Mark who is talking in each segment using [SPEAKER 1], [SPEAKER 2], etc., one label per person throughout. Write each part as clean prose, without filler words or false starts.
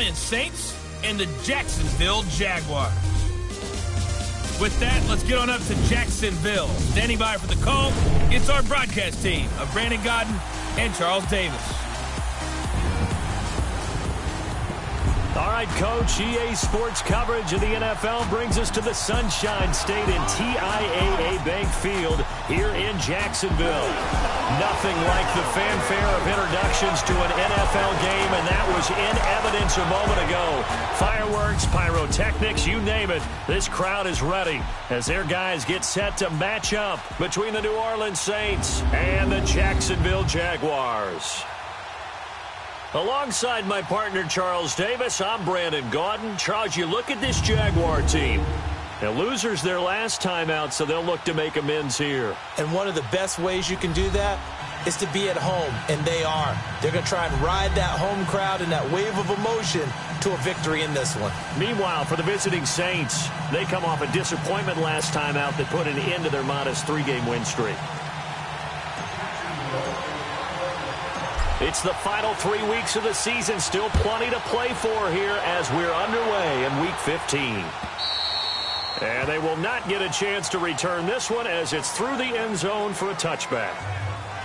[SPEAKER 1] Orleans Saints and the Jacksonville Jaguars. With that, let's get on up to Jacksonville. Standing by for the call, it's our broadcast team of Brandon Godden and Charles Davis.
[SPEAKER 2] All right, Coach, EA Sports coverage of the NFL brings us to the Sunshine State in TIAA Bank Field here in Jacksonville. Nothing like the fanfare of introductions to an NFL game, and that was in evidence a moment ago. Fireworks, pyrotechnics, you name it. This crowd is ready as their guys get set to match up between the New Orleans Saints and the Jacksonville Jaguars. Alongside my partner, Charles Davis, I'm Brandon Gaudin. Charles, you look at this Jaguar team. Now, losers their last time out, so they'll look to make amends here.
[SPEAKER 3] And one of the best ways you can do that is to be at home, and they are. They're going to try and ride that home crowd and that wave of emotion to a victory in this one.
[SPEAKER 2] Meanwhile, for the visiting Saints, they come off a disappointment last time out that put an end to their modest 3-game win streak. It's the final 3 weeks of the season. Still plenty to play for here as we're underway in Week 15. And they will not get a chance to return this one as it's through the end zone for a touchback.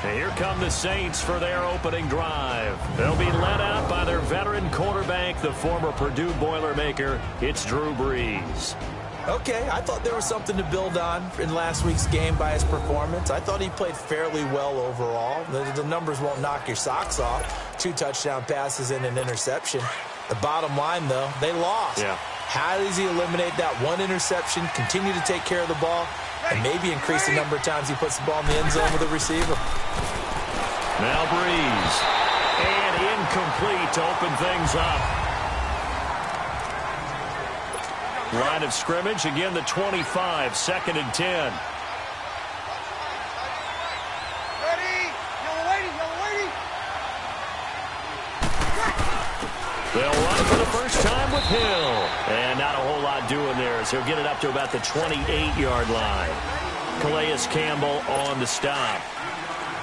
[SPEAKER 2] And here come the Saints for their opening drive. They'll be led out by their veteran quarterback, the former Purdue Boilermaker. It's Drew Brees.
[SPEAKER 3] Okay, I thought there was something to build on in last week's game by his performance. I thought he played fairly well overall. The numbers won't knock your socks off. 2 touchdown passes and an interception. The bottom line, though, they lost.
[SPEAKER 2] Yeah.
[SPEAKER 3] How does he eliminate that one interception, continue to take care of the ball, and maybe increase the number of times he puts the ball in the end zone with a receiver?
[SPEAKER 2] Now Brees. And incomplete to open things up. Line of scrimmage, again the 25, 2nd and 10. They'll run for the first time with Hill. And not a whole lot doing there as he'll get it up to about the 28-yard line. Calais Campbell on the stop.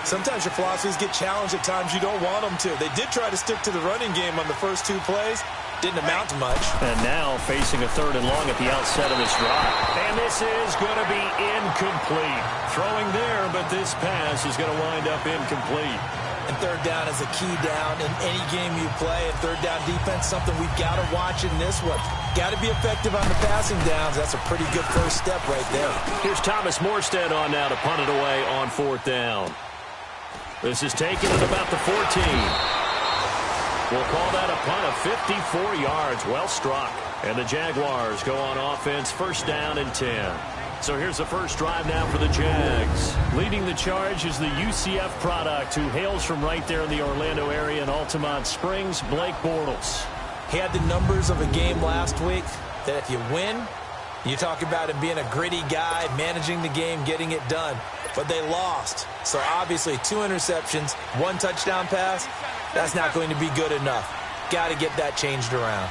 [SPEAKER 3] Sometimes your philosophies get challenged at times you don't want them to. They did try to stick to the running game on the first 2 plays. Didn't amount to much.
[SPEAKER 2] And now facing a 3rd and long at the outset of this drive. And this is going to be incomplete. Throwing there, but this pass is going to wind up incomplete.
[SPEAKER 3] And 3rd down is a key down in any game you play. And 3rd down defense, something we've got to watch in this one. Got to be effective on the passing downs. That's a pretty good first step right there.
[SPEAKER 2] Here's Thomas Morstead on now to punt it away on 4th down. This is taken at about the 14. We'll call that a punt of 54 yards. Well struck. And the Jaguars go on offense, 1st down and 10. So here's the first drive now for the Jags. Leading the charge is the UCF product who hails from right there in the Orlando area in Altamont Springs, Blake Bortles.
[SPEAKER 3] He had the numbers of a game last week that if you win, you talk about him being a gritty guy, managing the game, getting it done. But they lost. So obviously 2 interceptions, 1 touchdown pass, that's not going to be good enough. Got to get that changed around.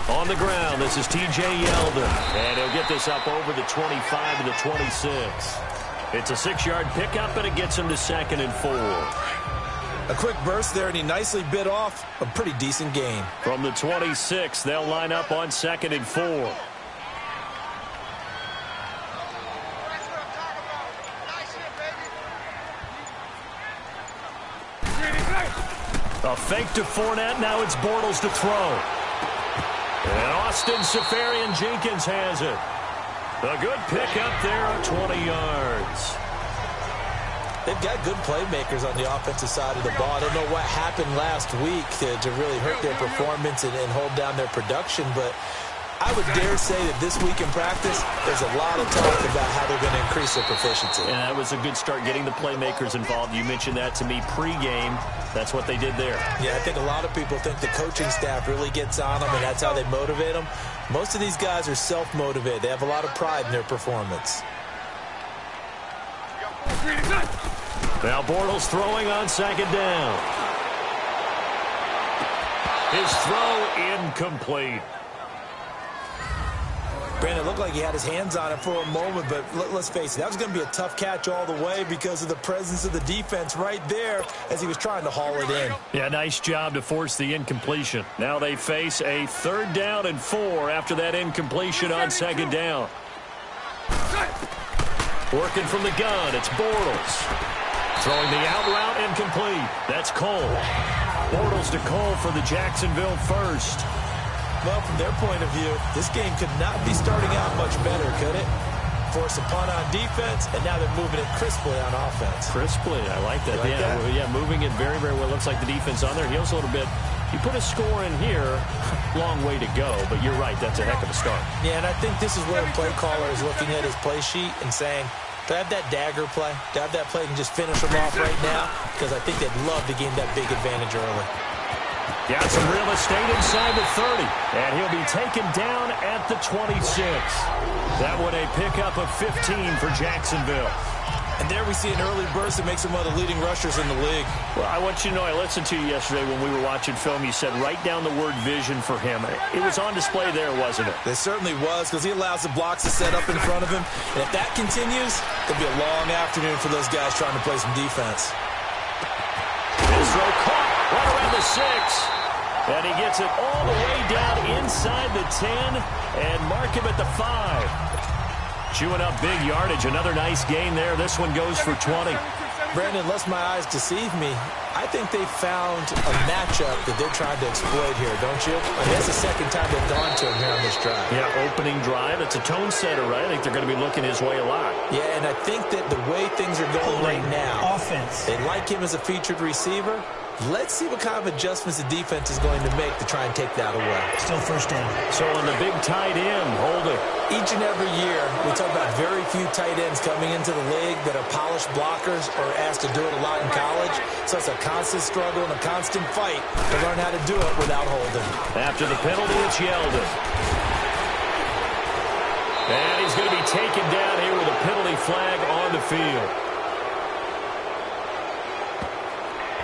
[SPEAKER 2] On the ground, this is T.J. Yeldon. And he'll get this up over the 25 to the 26. It's a 6-yard pickup, and it gets him to 2nd and 4.
[SPEAKER 3] A quick burst there, and he nicely bit off a pretty decent gain.
[SPEAKER 2] From the 26, they'll line up on 2nd and 4. A fake to Fournette. Now it's Bortles to throw. And Austin Seferian-Jenkins has it. A good pickup there of 20 yards.
[SPEAKER 3] They've got good playmakers on the offensive side of the ball. I don't know what happened last week to really hurt their performance and hold down their production, but I would dare say that this week in practice, there's a lot of talk about how they're going to increase their proficiency.
[SPEAKER 2] And that was a good start getting the playmakers involved. You mentioned that to me pregame. That's what they did there.
[SPEAKER 3] Yeah, I think a lot of people think the coaching staff really gets on them, and that's how they motivate them. Most of these guys are self-motivated. They have a lot of pride in their performance.
[SPEAKER 2] Now Bortles throwing on 2nd down. His throw incomplete.
[SPEAKER 3] Brandon, it looked like he had his hands on it for a moment, but let's face it, that was going to be a tough catch all the way because of the presence of the defense right there as he was trying to haul it in.
[SPEAKER 2] Yeah, nice job to force the incompletion. Now they face a 3rd down and 4 after that incompletion on 2nd down. Working from the gun, it's Bortles. Throwing the out route incomplete. That's Cole. Bortles to Cole for the Jacksonville first.
[SPEAKER 3] Well, from their point of view, this game could not be starting out much better, could it? Force a punt on defense, and now they're moving it crisply on offense.
[SPEAKER 2] Crisply, I like that. Yeah, moving it very, very well. Looks like the defense on their heels a little bit. You put a score in here, long way to go, but you're right, that's a heck of a start.
[SPEAKER 3] Yeah, and I think this is where a play caller is looking at his play sheet and saying, do I have that dagger play? Do I have that play and just finish them off right now? Because I think they'd love to gain that big advantage early.
[SPEAKER 2] Got some real estate inside the 30, and he'll be taken down at the 26. That one a pickup of 15 for Jacksonville.
[SPEAKER 3] And there we see an early burst that makes him one of the leading rushers in the league.
[SPEAKER 2] Well, I want you to know, I listened to you yesterday when we were watching film. You said write down the word vision for him. It was on display there, wasn't it?
[SPEAKER 3] It certainly was, because he allows the blocks to set up in front of him. And if that continues, it'll be a long afternoon for those guys trying to play some defense.
[SPEAKER 2] His throw caught right around the 6. And he gets it all the way down inside the 10 and mark him at the 5. Chewing up big yardage. Another nice gain there. This one goes for 20.
[SPEAKER 3] Brandon, unless my eyes deceive me, I think they found a matchup that they're trying to exploit here, don't you? I mean, that's the second time they've gone to him here on this drive.
[SPEAKER 2] Yeah, opening drive. It's a tone setter, right? I think they're going to be looking his way a lot.
[SPEAKER 3] Yeah, and I think that the way things are going right now,
[SPEAKER 4] offense.
[SPEAKER 3] They like him as a featured receiver. Let's see what kind of adjustments the defense is going to make to try and take that away.
[SPEAKER 4] Still first down.
[SPEAKER 2] So on the big tight end, Holding.
[SPEAKER 3] Each and every year, we talk about very few tight ends coming into the league that are polished blockers or asked to do it a lot in college. So it's a constant struggle and a constant fight to learn how to do it without Holding.
[SPEAKER 2] After the penalty, it's Yeldon. And he's going to be taken down here with a penalty flag on the field.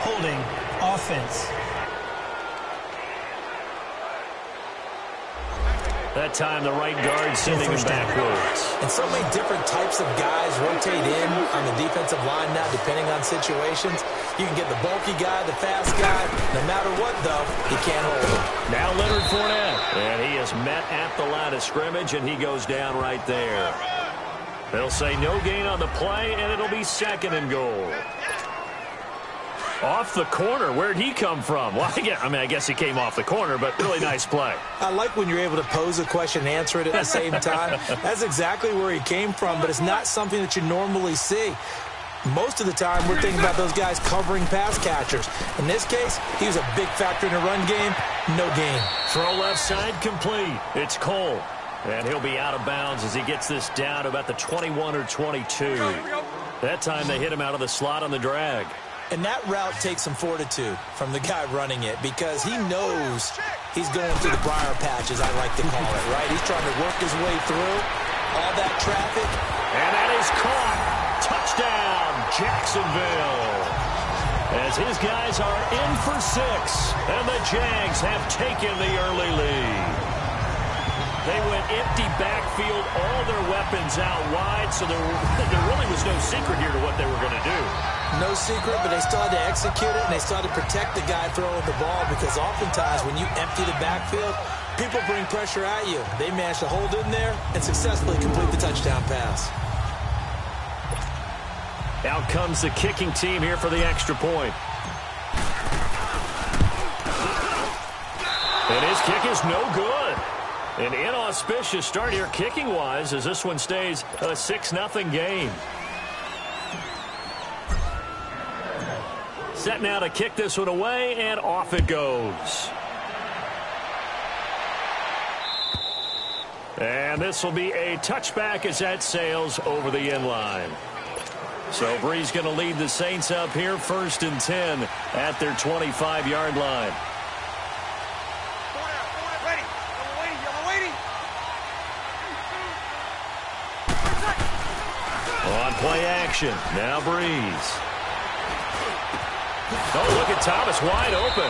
[SPEAKER 4] Holding. Offense.
[SPEAKER 2] That time the right guard sending him backwards.
[SPEAKER 3] And so many different types of guys rotate in on the defensive line now, depending on situations. You can get the bulky guy, the fast guy. No matter what, though, he can't hold him.
[SPEAKER 2] Now Leonard Fournette. And he is met at the line of scrimmage, and he goes down right there. They'll say no gain on the play, and it'll be 2nd and goal. Off the corner. Where'd he come from? Well, I guess he came off the corner, but really nice play.
[SPEAKER 3] I like when you're able to pose a question and answer it at the same time. That's exactly where he came from, but it's not something that you normally see. Most of the time, we're thinking about those guys covering pass catchers. In this case, he was a big factor in the run game. No gain.
[SPEAKER 2] Throw left side complete. It's Cole. And he'll be out of bounds as he gets this down to about the 21 or 22. That time they hit him out of the slot on the drag.
[SPEAKER 3] And that route takes some fortitude from the guy running it because he knows he's going through the briar patch, as I like to call it, right? He's trying to work his way through all that traffic.
[SPEAKER 2] And that is caught. Touchdown, Jacksonville. As his guys are in for 6, and the Jags have taken the early lead. They went empty backfield, all their weapons out wide, so there really was no secret here to what they were going to do.
[SPEAKER 3] No secret, but they still had to execute it, and they still had to protect the guy throwing the ball because oftentimes when you empty the backfield, people bring pressure at you. They managed to hold in there and successfully complete the touchdown pass.
[SPEAKER 2] Out comes the kicking team here for the extra point. And his kick is no good. An inauspicious start here kicking-wise as this one stays a 6-0 game. Set now to kick this one away, and off it goes. And this will be a touchback as that sails over the end line. So Bree's going to lead the Saints up here 1st and 10 at their 25-yard line. On play action, now Breeze. Oh, look at Thomas wide open.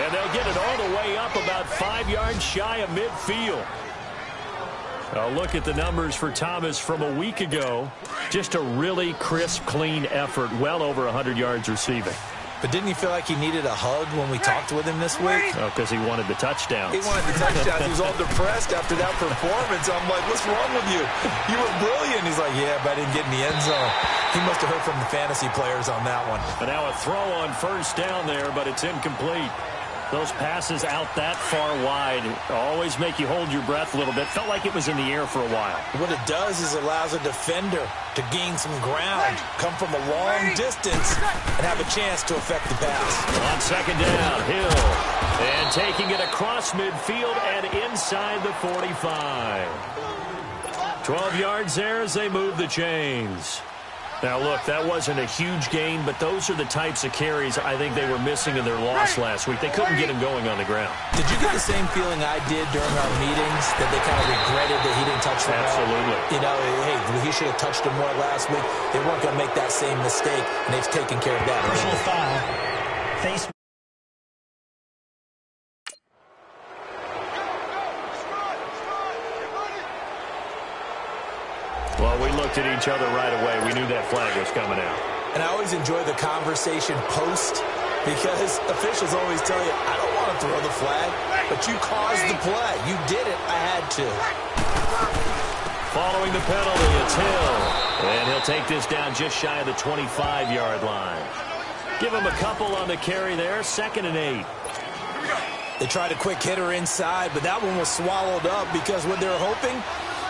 [SPEAKER 2] And they'll get it all the way up about 5 yards shy of midfield. A look at the numbers for Thomas from a week ago. Just a really crisp, clean effort, well over 100 yards receiving.
[SPEAKER 3] But didn't you feel like he needed a hug when we talked with him this week?
[SPEAKER 2] Oh, because he wanted the touchdowns.
[SPEAKER 3] He wanted the touchdowns. He was all depressed after that performance. I'm like, what's wrong with you? You were brilliant. He's like, yeah, but I didn't get in the end zone. He must have heard from the fantasy players on that one.
[SPEAKER 2] And now a throw on first down there, but it's incomplete. Those passes out that far wide always make you hold your breath a little bit. Felt like it was in the air for a while.
[SPEAKER 3] What it does is it allows a defender to gain some ground, come from a long distance, and have a chance to affect the pass.
[SPEAKER 2] On second down, Hill. And taking it across midfield and inside the 45. 12 yards there as they move the chains. Now, look, that wasn't a huge gain, but those are the types of carries I think they were missing in their loss last week. They couldn't get him going on the ground.
[SPEAKER 3] Did you get the same feeling I did during our meetings, that they kind of regretted that he didn't touch the ball?
[SPEAKER 2] Absolutely.
[SPEAKER 3] You know, hey, he should have touched him more last week. They weren't going to make that same mistake, and they've taken care of that.
[SPEAKER 4] Personal foul. Face.
[SPEAKER 2] Well, we looked at each other right away. We knew that flag was coming out.
[SPEAKER 3] And I always enjoy the conversation post, because officials always tell you, I don't want to throw the flag, but you caused the play. You did it. I had to.
[SPEAKER 2] Following the penalty, it's Hill. And he'll take this down just shy of the 25-yard line. Give him a couple on the carry there. 2nd and 8.
[SPEAKER 3] They tried a quick hitter inside, but that one was swallowed up because what they're hoping,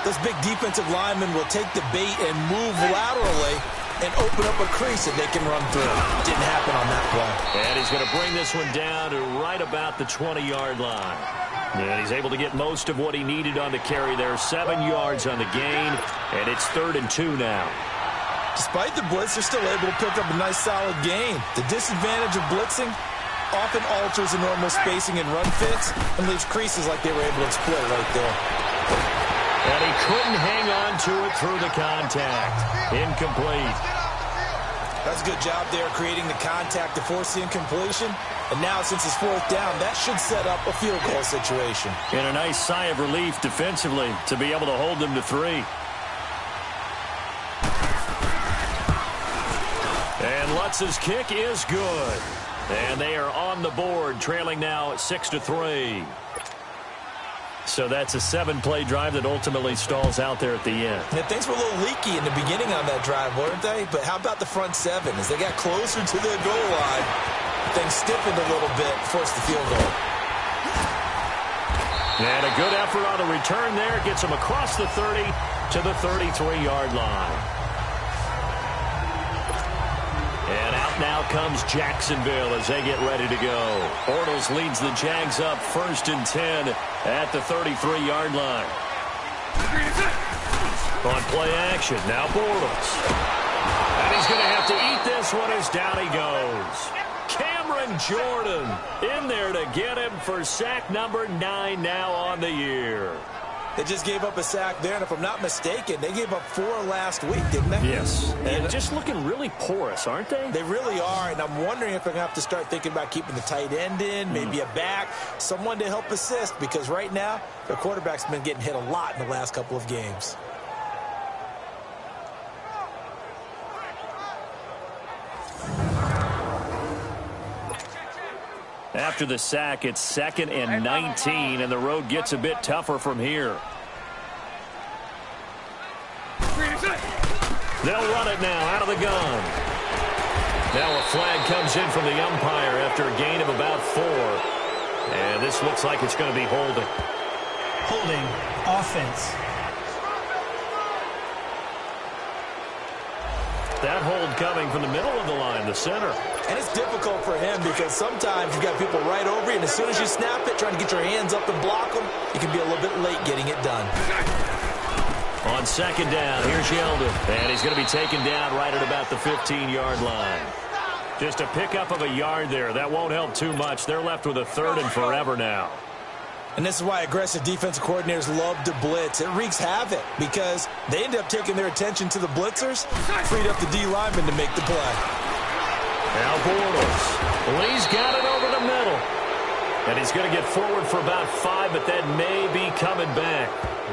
[SPEAKER 3] those big defensive linemen will take the bait and move laterally and open up a crease that they can run through. Didn't happen on that play.
[SPEAKER 2] And he's going to bring this one down to right about the 20-yard line. And he's able to get most of what he needed on the carry there. 7 yards on the gain, and it's 3rd and 2 now.
[SPEAKER 3] Despite the blitz, they're still able to pick up a nice solid gain. The disadvantage of blitzing often alters the normal spacing and run fits and leaves creases like they were able to exploit right there.
[SPEAKER 2] And he couldn't hang on to it through the contact. Incomplete.
[SPEAKER 3] That's a good job there creating the contact to force the incompletion. And now, since it's 4th down, that should set up a field goal situation.
[SPEAKER 2] And a nice sigh of relief defensively to be able to hold them to 3. And Lutz's kick is good. And they are on the board, trailing now 6-3. So that's a 7-play drive that ultimately stalls out there at the end.
[SPEAKER 3] Yeah, things were a little leaky in the beginning on that drive, weren't they? But how about the front 7? As they got closer to the goal line, things stiffened a little bit, forced the field goal.
[SPEAKER 2] And a good effort on the return there. Gets them across the 30 to the 33-yard line. And out now comes Jacksonville as they get ready to go. Bortles leads the Jags up 1st and 10 at the 33-yard line. On play action, now Bortles. And he's going to have to eat this one as down he goes. Cameron Jordan in there to get him for sack number 9 now on the year.
[SPEAKER 3] They just gave up a sack there, and if I'm not mistaken, they gave up 4 last week, didn't they?
[SPEAKER 2] Yes. And just looking really porous, aren't they?
[SPEAKER 3] They really are, and I'm wondering if they're going to have to start thinking about keeping the tight end in, maybe a back, someone to help assist, because right now, their quarterback's been getting hit a lot in the last couple of games.
[SPEAKER 2] After the sack, it's 2nd and 19, and the road gets a bit tougher from here. They'll run it now out of the gun. Now a flag comes in from the umpire after a gain of about 4. And this looks like it's going to be holding.
[SPEAKER 4] Holding. Offense.
[SPEAKER 2] That hold coming from the middle of the line, the center.
[SPEAKER 3] And it's difficult for him because sometimes you've got people right over you, and as soon as you snap it, trying to get your hands up and block them, you can be a little bit late getting it done.
[SPEAKER 2] On 2nd down, here's Yeldon. And he's going to be taken down right at about the 15-yard line. Just a pickup of a yard there. That won't help too much. They're left with a 3rd and forever now.
[SPEAKER 3] And this is why aggressive defensive coordinators love to blitz. It wreaks havoc because they end up taking their attention to the blitzers, freed up the D lineman to make the play.
[SPEAKER 2] Now Bortles. Well, he's got it over the middle. And he's going to get forward for about 5, but that may be coming back.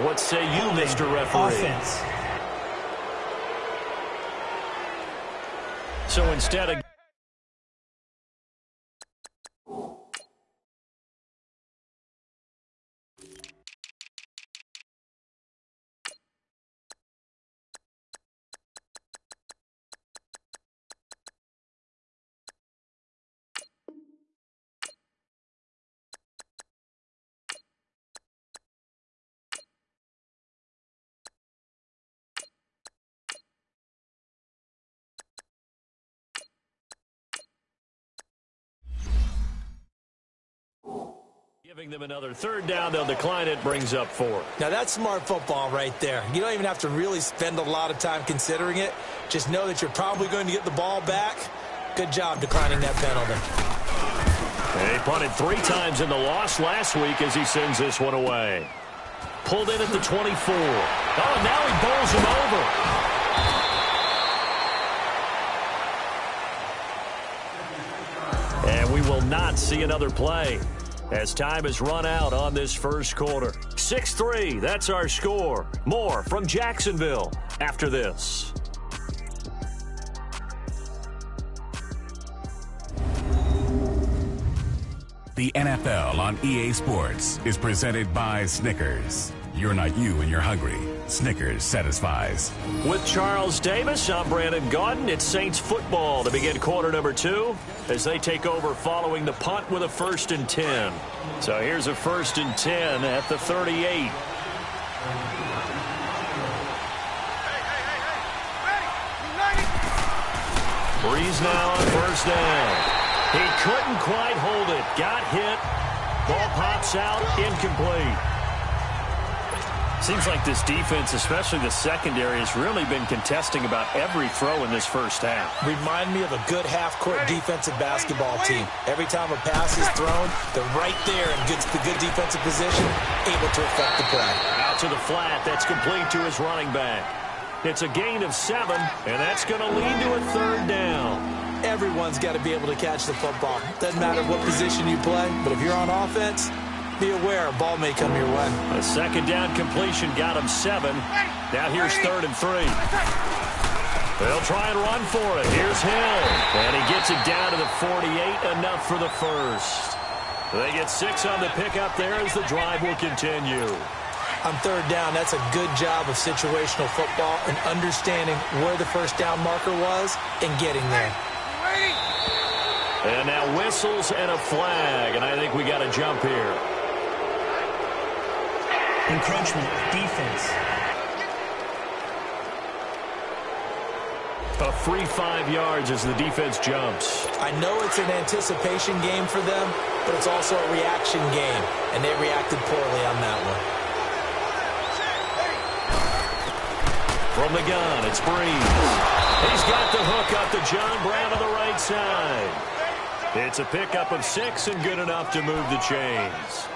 [SPEAKER 2] What say you, Mr. Referee?
[SPEAKER 4] Offense.
[SPEAKER 2] So instead of... Giving them another third down, they'll decline it, brings up 4.
[SPEAKER 3] Now, that's smart football right there. You don't even have to really spend a lot of time considering it. Just know that you're probably going to get the ball back. Good job declining that penalty.
[SPEAKER 2] He punted 3 times in the loss last week as he sends this one away. Pulled in at the 24. Oh, and now he bowls him over. And we will not see another play as time has run out on this first quarter. 6-3, that's our score. More from Jacksonville after this.
[SPEAKER 5] The NFL on EA Sports is presented by Snickers. You're not you when you're hungry. Snickers satisfies.
[SPEAKER 2] With Charles Davis, I'm Brandon Gaudin. It's Saints football to begin quarter number 2 as they take over following the punt with a 1st and 10. So here's a 1st and 10 at the 38. Breeze now on 1st down. He couldn't quite hold it. Got hit. Ball pops out. Incomplete. Seems like this defense, especially the secondary, has really been contesting about every throw in this first half.
[SPEAKER 3] Remind me of a good half-court defensive basketball team. Every time a pass is thrown, they're right there in good defensive position, able to affect the play.
[SPEAKER 2] Out to the flat. That's complete to his running back. It's a gain of 7, and that's going to lead to a 3rd down.
[SPEAKER 3] Everyone's got to be able to catch the football. Doesn't matter what position you play, but if you're on offense, be aware a ball may come your way.
[SPEAKER 2] A 2nd down completion got him 7. Now here's 3rd and 3. They'll try and run for it. Here's Hill. And he gets it down to the 48, enough for the first. They get 6 on the pickup there as the drive will continue.
[SPEAKER 3] On 3rd down, that's a good job of situational football and understanding where the 1st down marker was and getting there.
[SPEAKER 2] And now whistles and a flag, and I think we got a jump here.
[SPEAKER 4] Encroachment, defense.
[SPEAKER 2] A free 5 yards as the defense jumps.
[SPEAKER 3] I know it's an anticipation game for them, but it's also a reaction game, and they reacted poorly on that one.
[SPEAKER 2] From the gun, it's Breeze. He's got the hook up to John Brown on the right side. It's a pickup of 6 and good enough to move the chains.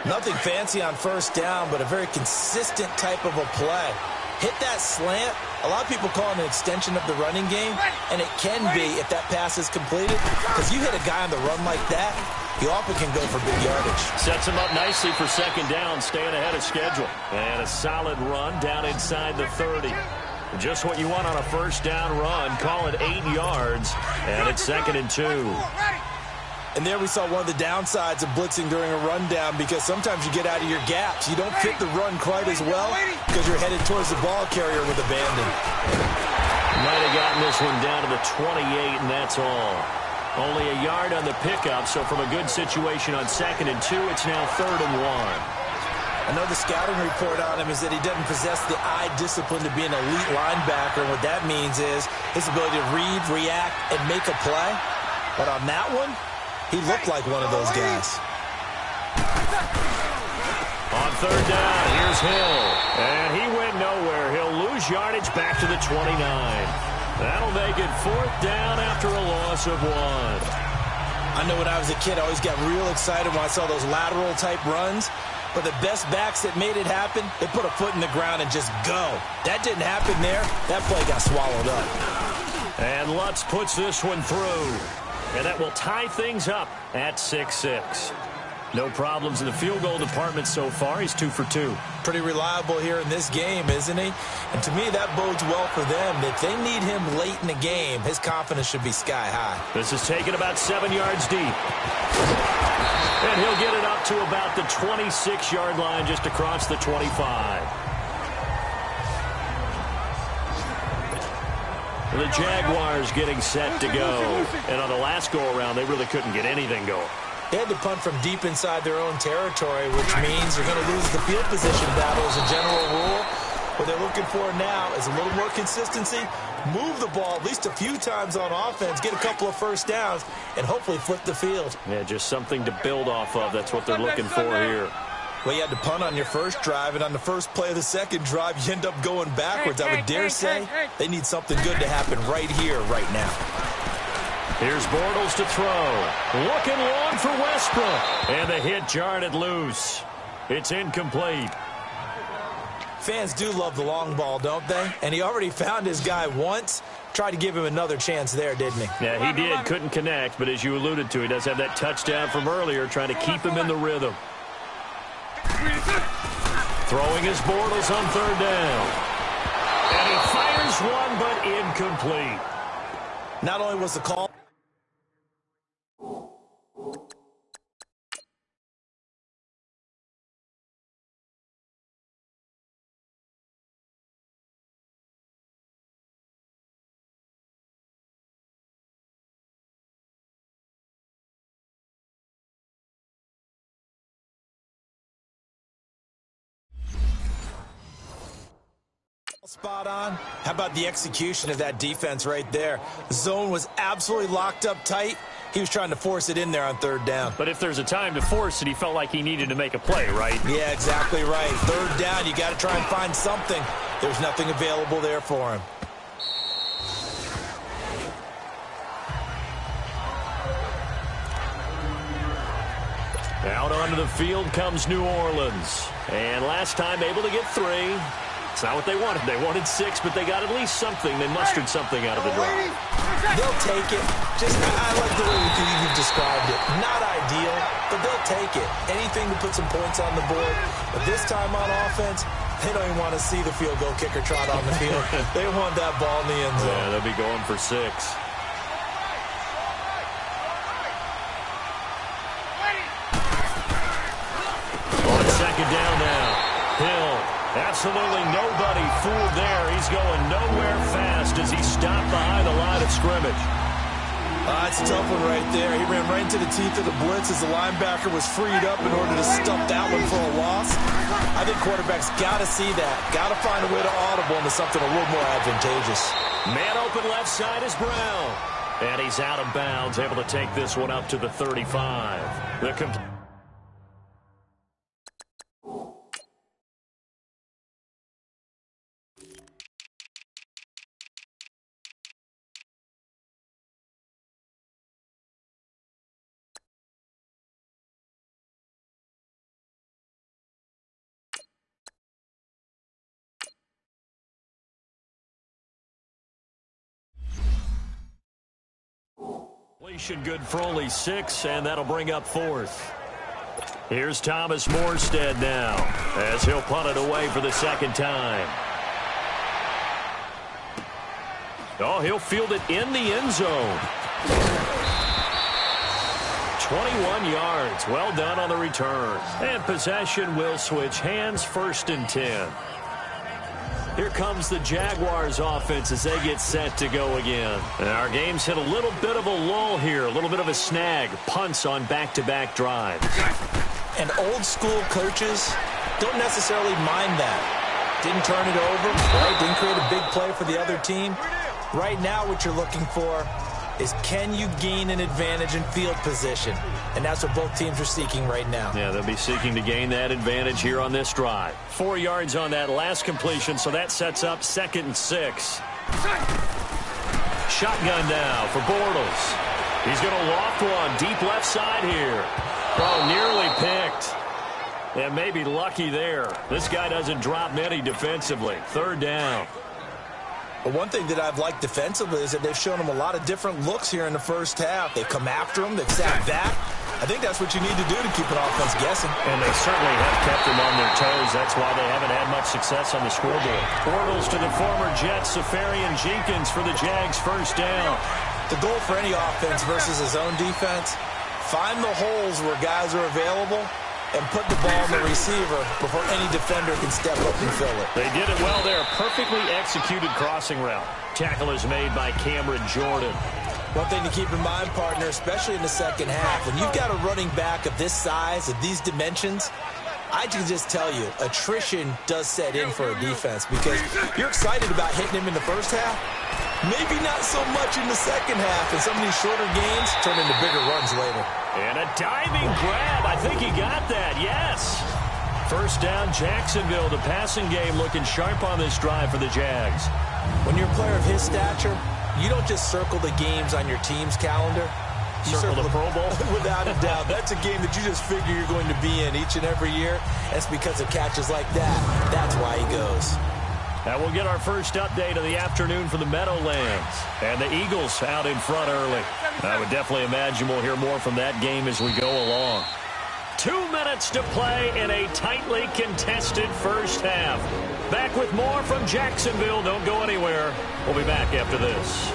[SPEAKER 3] Nothing fancy on 1st down, but a very consistent type of a play. Hit that slant. A lot of people call it an extension of the running game, and it can be if that pass is completed, because you hit a guy on the run like that, he often can go for big yardage.
[SPEAKER 2] Sets him up nicely for 2nd down, staying ahead of schedule. And a solid run down inside the 30. Just what you want on a 1st down run. Call it 8 yards, and it's 2nd and 2.
[SPEAKER 3] And there we saw one of the downsides of blitzing during a rundown, because sometimes you get out of your gaps. You don't fit the run quite as well because you're headed towards the ball carrier with abandon.
[SPEAKER 2] Might have gotten this one down to the 28, and that's all. Only a yard on the pickup, so from a good situation on 2nd and 2, it's now 3rd and 1.
[SPEAKER 3] I know the scouting report on him is that he doesn't possess the eye discipline to be an elite linebacker. And what that means is his ability to read, react, and make a play. But on that one, he looked like one of those guys.
[SPEAKER 2] On 3rd down, here's Hill. And he went nowhere. He'll lose yardage back to the 29. That'll make it 4th down after a loss of 1.
[SPEAKER 3] I know when I was a kid, I always got real excited when I saw those lateral-type runs. But the best backs that made it happen, they put a foot in the ground and just go. That didn't happen there. That play got swallowed up.
[SPEAKER 2] And Lutz puts this one through. And that will tie things up at 6-6. No problems in the field goal department so far. He's 2 for 2.
[SPEAKER 3] Pretty reliable here in this game, isn't he? And to me, that bodes well for them. If they need him late in the game, his confidence should be sky high.
[SPEAKER 2] This is taken about 7 yards deep. And he'll get it up to about the 26-yard line, just across the 25. The Jaguars getting set to go. And on the last go-around, they really couldn't get anything going.
[SPEAKER 3] They had to punt from deep inside their own territory, which means they're going to lose the field position battle as a general rule. What they're looking for now is a little more consistency, move the ball at least a few times on offense, get a couple of first downs, and hopefully flip the field.
[SPEAKER 2] Yeah, just something to build off of. That's what they're looking for here.
[SPEAKER 3] Well, you had to punt on your first drive, and on the first play of the second drive, you end up going backwards. I would dare say they need something good to happen right here, right now.
[SPEAKER 2] Here's Bortles to throw. Looking long for Westbrook. And the hit jarred it loose. It's incomplete.
[SPEAKER 3] Fans do love the long ball, don't they? And he already found his guy once. Tried to give him another chance there, didn't he?
[SPEAKER 2] Yeah, he did. Couldn't connect, but as you alluded to, he does have that touchdown from earlier, trying to keep him in the rhythm. Throwing his Bortles on third down. And he fires one, but incomplete.
[SPEAKER 3] Not only was the call... Spot on. How about the execution of that defense right there? The zone was absolutely locked up tight. He was trying to force it in there on third down.
[SPEAKER 2] But if there's a time to force it, he felt like he needed to make a play, right?
[SPEAKER 3] Yeah, exactly right. Third down, you got to try and find something. There's nothing available there for him.
[SPEAKER 2] Out onto the field comes New Orleans. And last time able to get 3. It's not what they wanted. They wanted 6, but they got at least something. They mustered something out of the drive.
[SPEAKER 3] They'll take it. I like the way you've described it. Not ideal, but they'll take it. Anything to put some points on the board. But this time on offense, they don't even want to see the field goal kicker trot on the field. They want that ball in the end zone.
[SPEAKER 2] Yeah, they'll be going for 6. On second down now. Hill. Absolutely nobody fooled there. He's going nowhere fast as he stopped behind the line of scrimmage.
[SPEAKER 3] That's a tough one right there. He ran right into the teeth of the blitz as the linebacker was freed up in order to stuff that one for a loss. I think quarterbacks got to see that. Got to find a way to audible into something a little more advantageous.
[SPEAKER 2] Man open left side is Brown. And he's out of bounds, able to take this one up to the 35. Completion good for only 6, and that'll bring up 4th. Here's Thomas Morstead now, as he'll punt it away for the second time. Oh, he'll field it in the end zone. 21 yards. Well done on the return. And possession will switch hands, 1st and 10. Here comes the Jaguars offense as they get set to go again. And our game's hit a little bit of a lull here, a little bit of a snag. Punts on back-to-back drives.
[SPEAKER 3] And old school coaches don't necessarily mind that. Didn't turn it over, right? Didn't create a big play for the other team. Right now what you're looking for is, can you gain an advantage in field position? And that's what both teams are seeking right now.
[SPEAKER 2] Yeah, they'll be seeking to gain that advantage here on this drive. 4 yards on that last completion, so that sets up 2nd and 6. Shotgun now for Bortles. He's going to loft one deep left side here. Oh, nearly picked. And maybe lucky there. This guy doesn't drop many defensively. 3rd down.
[SPEAKER 3] But one thing that I've liked defensively is that they've shown them a lot of different looks here in the first half. They've come after them. They've sat back. I think that's what you need to do to keep an offense guessing.
[SPEAKER 2] And they certainly have kept them on their toes. That's why they haven't had much success on the scoreboard. Bortles to the former Jets, Safarian Jenkins for the Jags first down.
[SPEAKER 3] The goal for any offense versus his own defense, find the holes where guys are available and put the ball on the receiver before any defender can step up and fill it.
[SPEAKER 2] They did it well there. Perfectly executed crossing route. Tackle is made by Cameron Jordan.
[SPEAKER 3] One thing to keep in mind, partner, especially in the second half, when you've got a running back of this size, of these dimensions, I can just tell you, attrition does set in for a defense because you're excited about hitting him in the first half. Maybe not so much in the second half, and some of these shorter gains turn into bigger runs later.
[SPEAKER 2] And a diving grab. I think he got that, yes. First down, Jacksonville. The passing game looking sharp on this drive for the Jags.
[SPEAKER 3] When you're a player of his stature, you don't just circle the games on your team's calendar. You
[SPEAKER 2] circle the Pro Bowl?
[SPEAKER 3] Without a doubt. That's a game that you just figure you're going to be in each and every year. That's because of catches like that. That's why he goes.
[SPEAKER 2] Now we'll get our first update of the afternoon for the Meadowlands. And the Eagles out in front early. I would definitely imagine we'll hear more from that game as we go along. 2 minutes to play in a tightly contested first half. Back with more from Jacksonville. Don't go anywhere. We'll be back after this.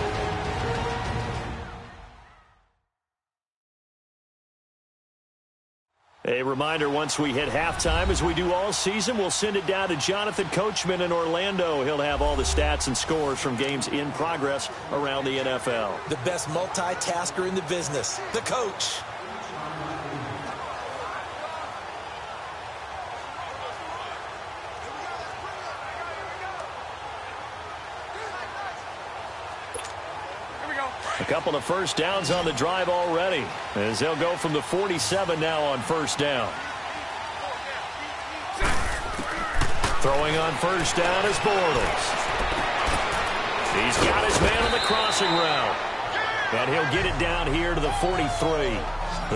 [SPEAKER 2] A reminder, once we hit halftime, as we do all season, we'll send it down to Jonathan Coachman in Orlando. He'll have all the stats and scores from games in progress around the NFL.
[SPEAKER 3] The best multitasker in the business, the coach.
[SPEAKER 2] A couple of first downs on the drive already, as they'll go from the 47 now on first down. Throwing on first down is Bortles. He's got his man on the crossing route. And he'll get it down here to the 43.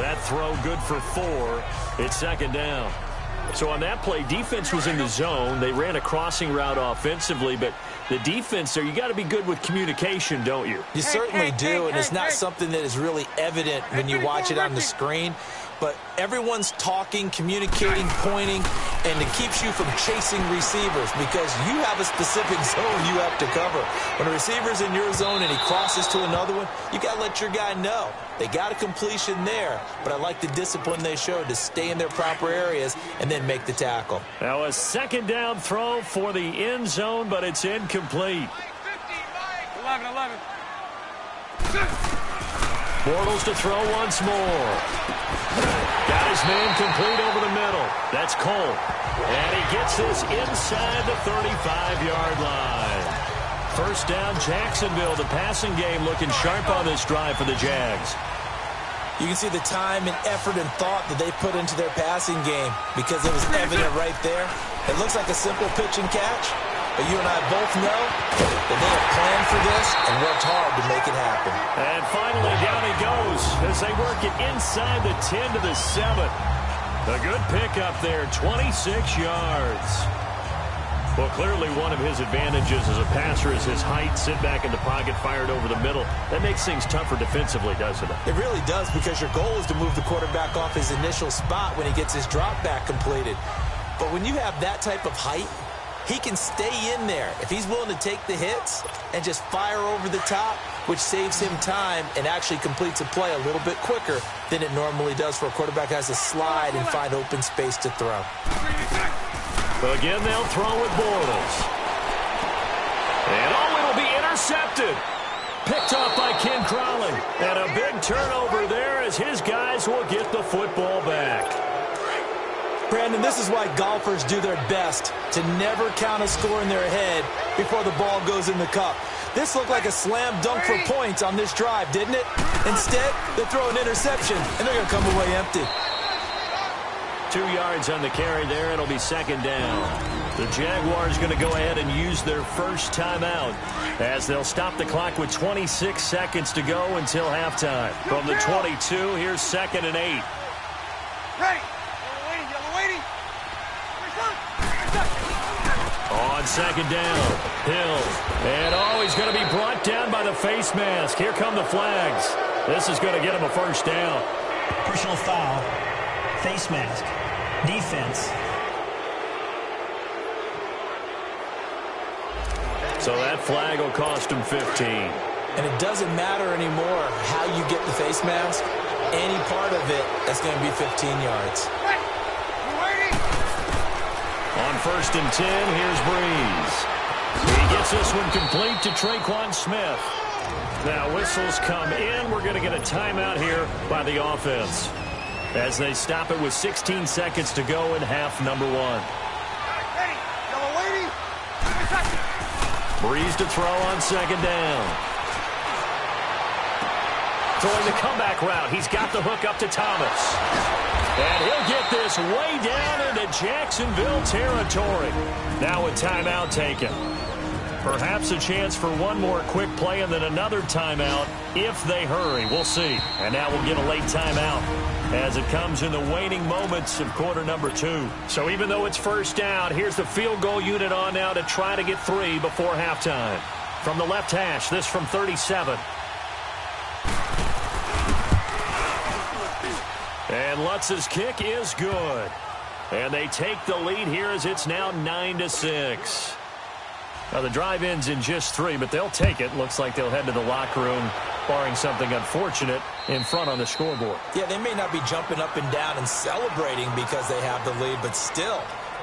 [SPEAKER 2] That throw good for 4. It's second down. So on that play, defense was in the zone. They ran a crossing route offensively, but the defense there, you got to be good with communication, don't you?
[SPEAKER 3] You certainly do, and it's not something that is really evident when you watch it on the screen. But everyone's talking, communicating, pointing, and it keeps you from chasing receivers because you have a specific zone you have to cover. When a receiver's in your zone and he crosses to another one, you got to let your guy know. They got a completion there, but I like the discipline they showed to stay in their proper areas and then make the tackle.
[SPEAKER 2] Now a second down throw for the end zone, but it's incomplete.
[SPEAKER 6] 11.
[SPEAKER 2] Bortles to throw once more. Got his man complete over the middle. That's Cole. And he gets this inside the 35-yard line. First down, Jacksonville. The passing game looking sharp on this drive for the Jags.
[SPEAKER 3] You can see the time and effort and thought that they put into their passing game because it was evident right there. It looks like a simple pitch and catch, but you and I both know that they have planned for this and worked hard to make it happen.
[SPEAKER 2] And finally, down he goes as they work it inside the 10 to the 7. A good pickup there, 26 yards. Well, clearly one of his advantages as a passer is his height. Sit back in the pocket, fired over the middle. That makes things tougher defensively, doesn't it?
[SPEAKER 3] It really does because your goal is to move the quarterback off his initial spot when he gets his drop back completed. But when you have that type of height, he can stay in there if he's willing to take the hits and just fire over the top, which saves him time and actually completes a play a little bit quicker than it normally does for a quarterback who has to slide and find open space to throw.
[SPEAKER 2] Again, they'll throw with Bortles. And it'll be intercepted. Picked off by Ken Crowley. And a big turnover there as his guys will get the football back.
[SPEAKER 3] Brandon, this is why golfers do their best to never count a score in their head before the ball goes in the cup. This looked like a slam dunk for points on this drive, didn't it? Instead, they throw an interception, and they're going to come away empty.
[SPEAKER 2] 2 yards on the carry there. It'll be second down. The Jaguars going to go ahead and use their first timeout as they'll stop the clock with 26 seconds to go until halftime. From the 22, here's 2nd and 8.
[SPEAKER 6] Ready.
[SPEAKER 2] On on second down. Hill. And he's going to be brought down by the face mask. Here come the flags. This is going to get him a first down.
[SPEAKER 4] Personal foul. Face mask. Defense.
[SPEAKER 2] So that flag will cost him 15.
[SPEAKER 3] And it doesn't matter anymore how you get the face mask. Any part of it, that's going to be 15 yards.
[SPEAKER 2] On 1st and 10, here's Breeze. He gets this one complete to Traquan Smith. Now whistles come in. We're going to get a timeout here by the offense as they stop it with 16 seconds to go in half number 1. Breeze to throw on second down. Throwing the comeback route. He's got the hook up to Thomas. And he'll get this way down into Jacksonville territory. Now a timeout taken. Perhaps a chance for one more quick play and then another timeout if they hurry. We'll see. And now we'll get a late timeout as it comes in the waning moments of quarter number 2. So even though it's first down, here's the field goal unit on now to try to get 3 before halftime. From the left hash, this from 37. And Lutz's kick is good. And they take the lead here as it's now 9-6. Now the drive ends in just 3, but they'll take it. Looks like they'll head to the locker room, barring something unfortunate in front on the scoreboard.
[SPEAKER 3] Yeah, they may not be jumping up and down and celebrating because they have the lead, but still,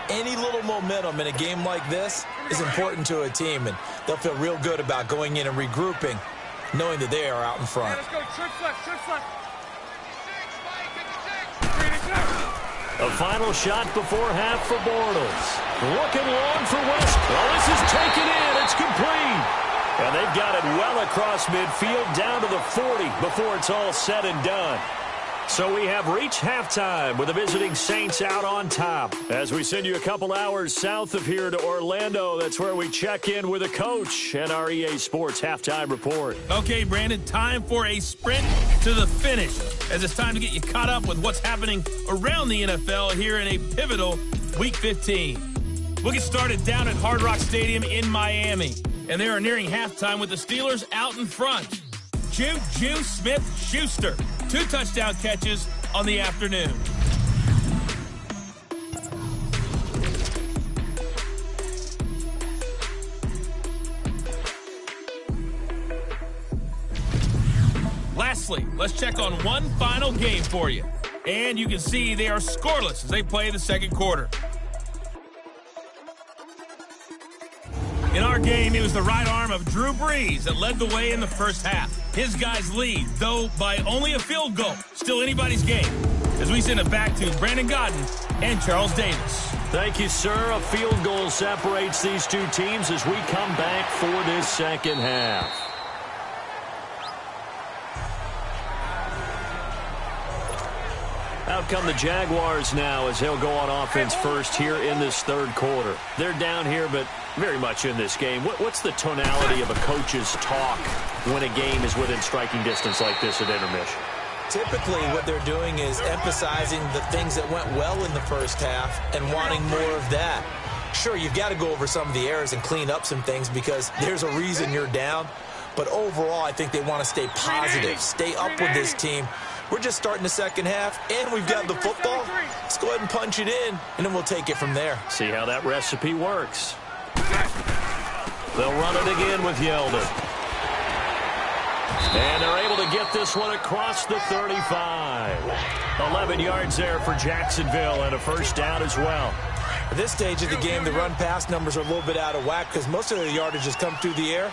[SPEAKER 3] any little momentum in a game like this is important to a team, and they'll feel real good about going in and regrouping, knowing that they are out in front.
[SPEAKER 6] Let's go, trick left.
[SPEAKER 2] A final shot before half for Bortles. Looking long for West. Well, this is taken in. It's complete. And they've got it well across midfield down to the 40 before it's all said and done. So we have reached halftime with the visiting Saints out on top. As we send you a couple hours south of here to Orlando, that's where we check in with a coach and our EA Sports halftime report.
[SPEAKER 1] Okay, Brandon, time for a sprint to the finish, as it's time to get you caught up with what's happening around the NFL here in a pivotal Week 15. We'll get started down at Hard Rock Stadium in Miami, and they are nearing halftime with the Steelers out in front. Juju Smith-Schuster, 2 touchdown catches on the afternoon. Lastly, let's check on one final game for you. And you can see they are scoreless as they play the second quarter. In our game, it was the right arm of Drew Brees that led the way in the first half. His guys lead, though by only a field goal. Still anybody's game. As we send it back to Brandon Godden and Charles Davis.
[SPEAKER 2] Thank you, sir. A field goal separates these two teams as we come back for this second half. Out come the Jaguars now as they'll go on offense first here in this third quarter. They're down here, but very much in this game. What's the tonality of a coach's talk when a game is within striking distance like this at intermission?
[SPEAKER 3] Typically, what they're doing is emphasizing the things that went well in the first half and wanting more of that. Sure, you've got to go over some of the errors and clean up some things because there's a reason you're down. But overall, I think they want to stay positive, stay up with this team. We're just starting the second half, and we've got the football. Let's go ahead and punch it in, and then we'll take it from there.
[SPEAKER 2] See how that recipe works. They'll run it again with Yeldon. And they're able to get this one across the 35. 11 yards there for Jacksonville and a first down as well.
[SPEAKER 3] At this stage of the game, the run-pass numbers are a little bit out of whack because most of the yardage has come through the air.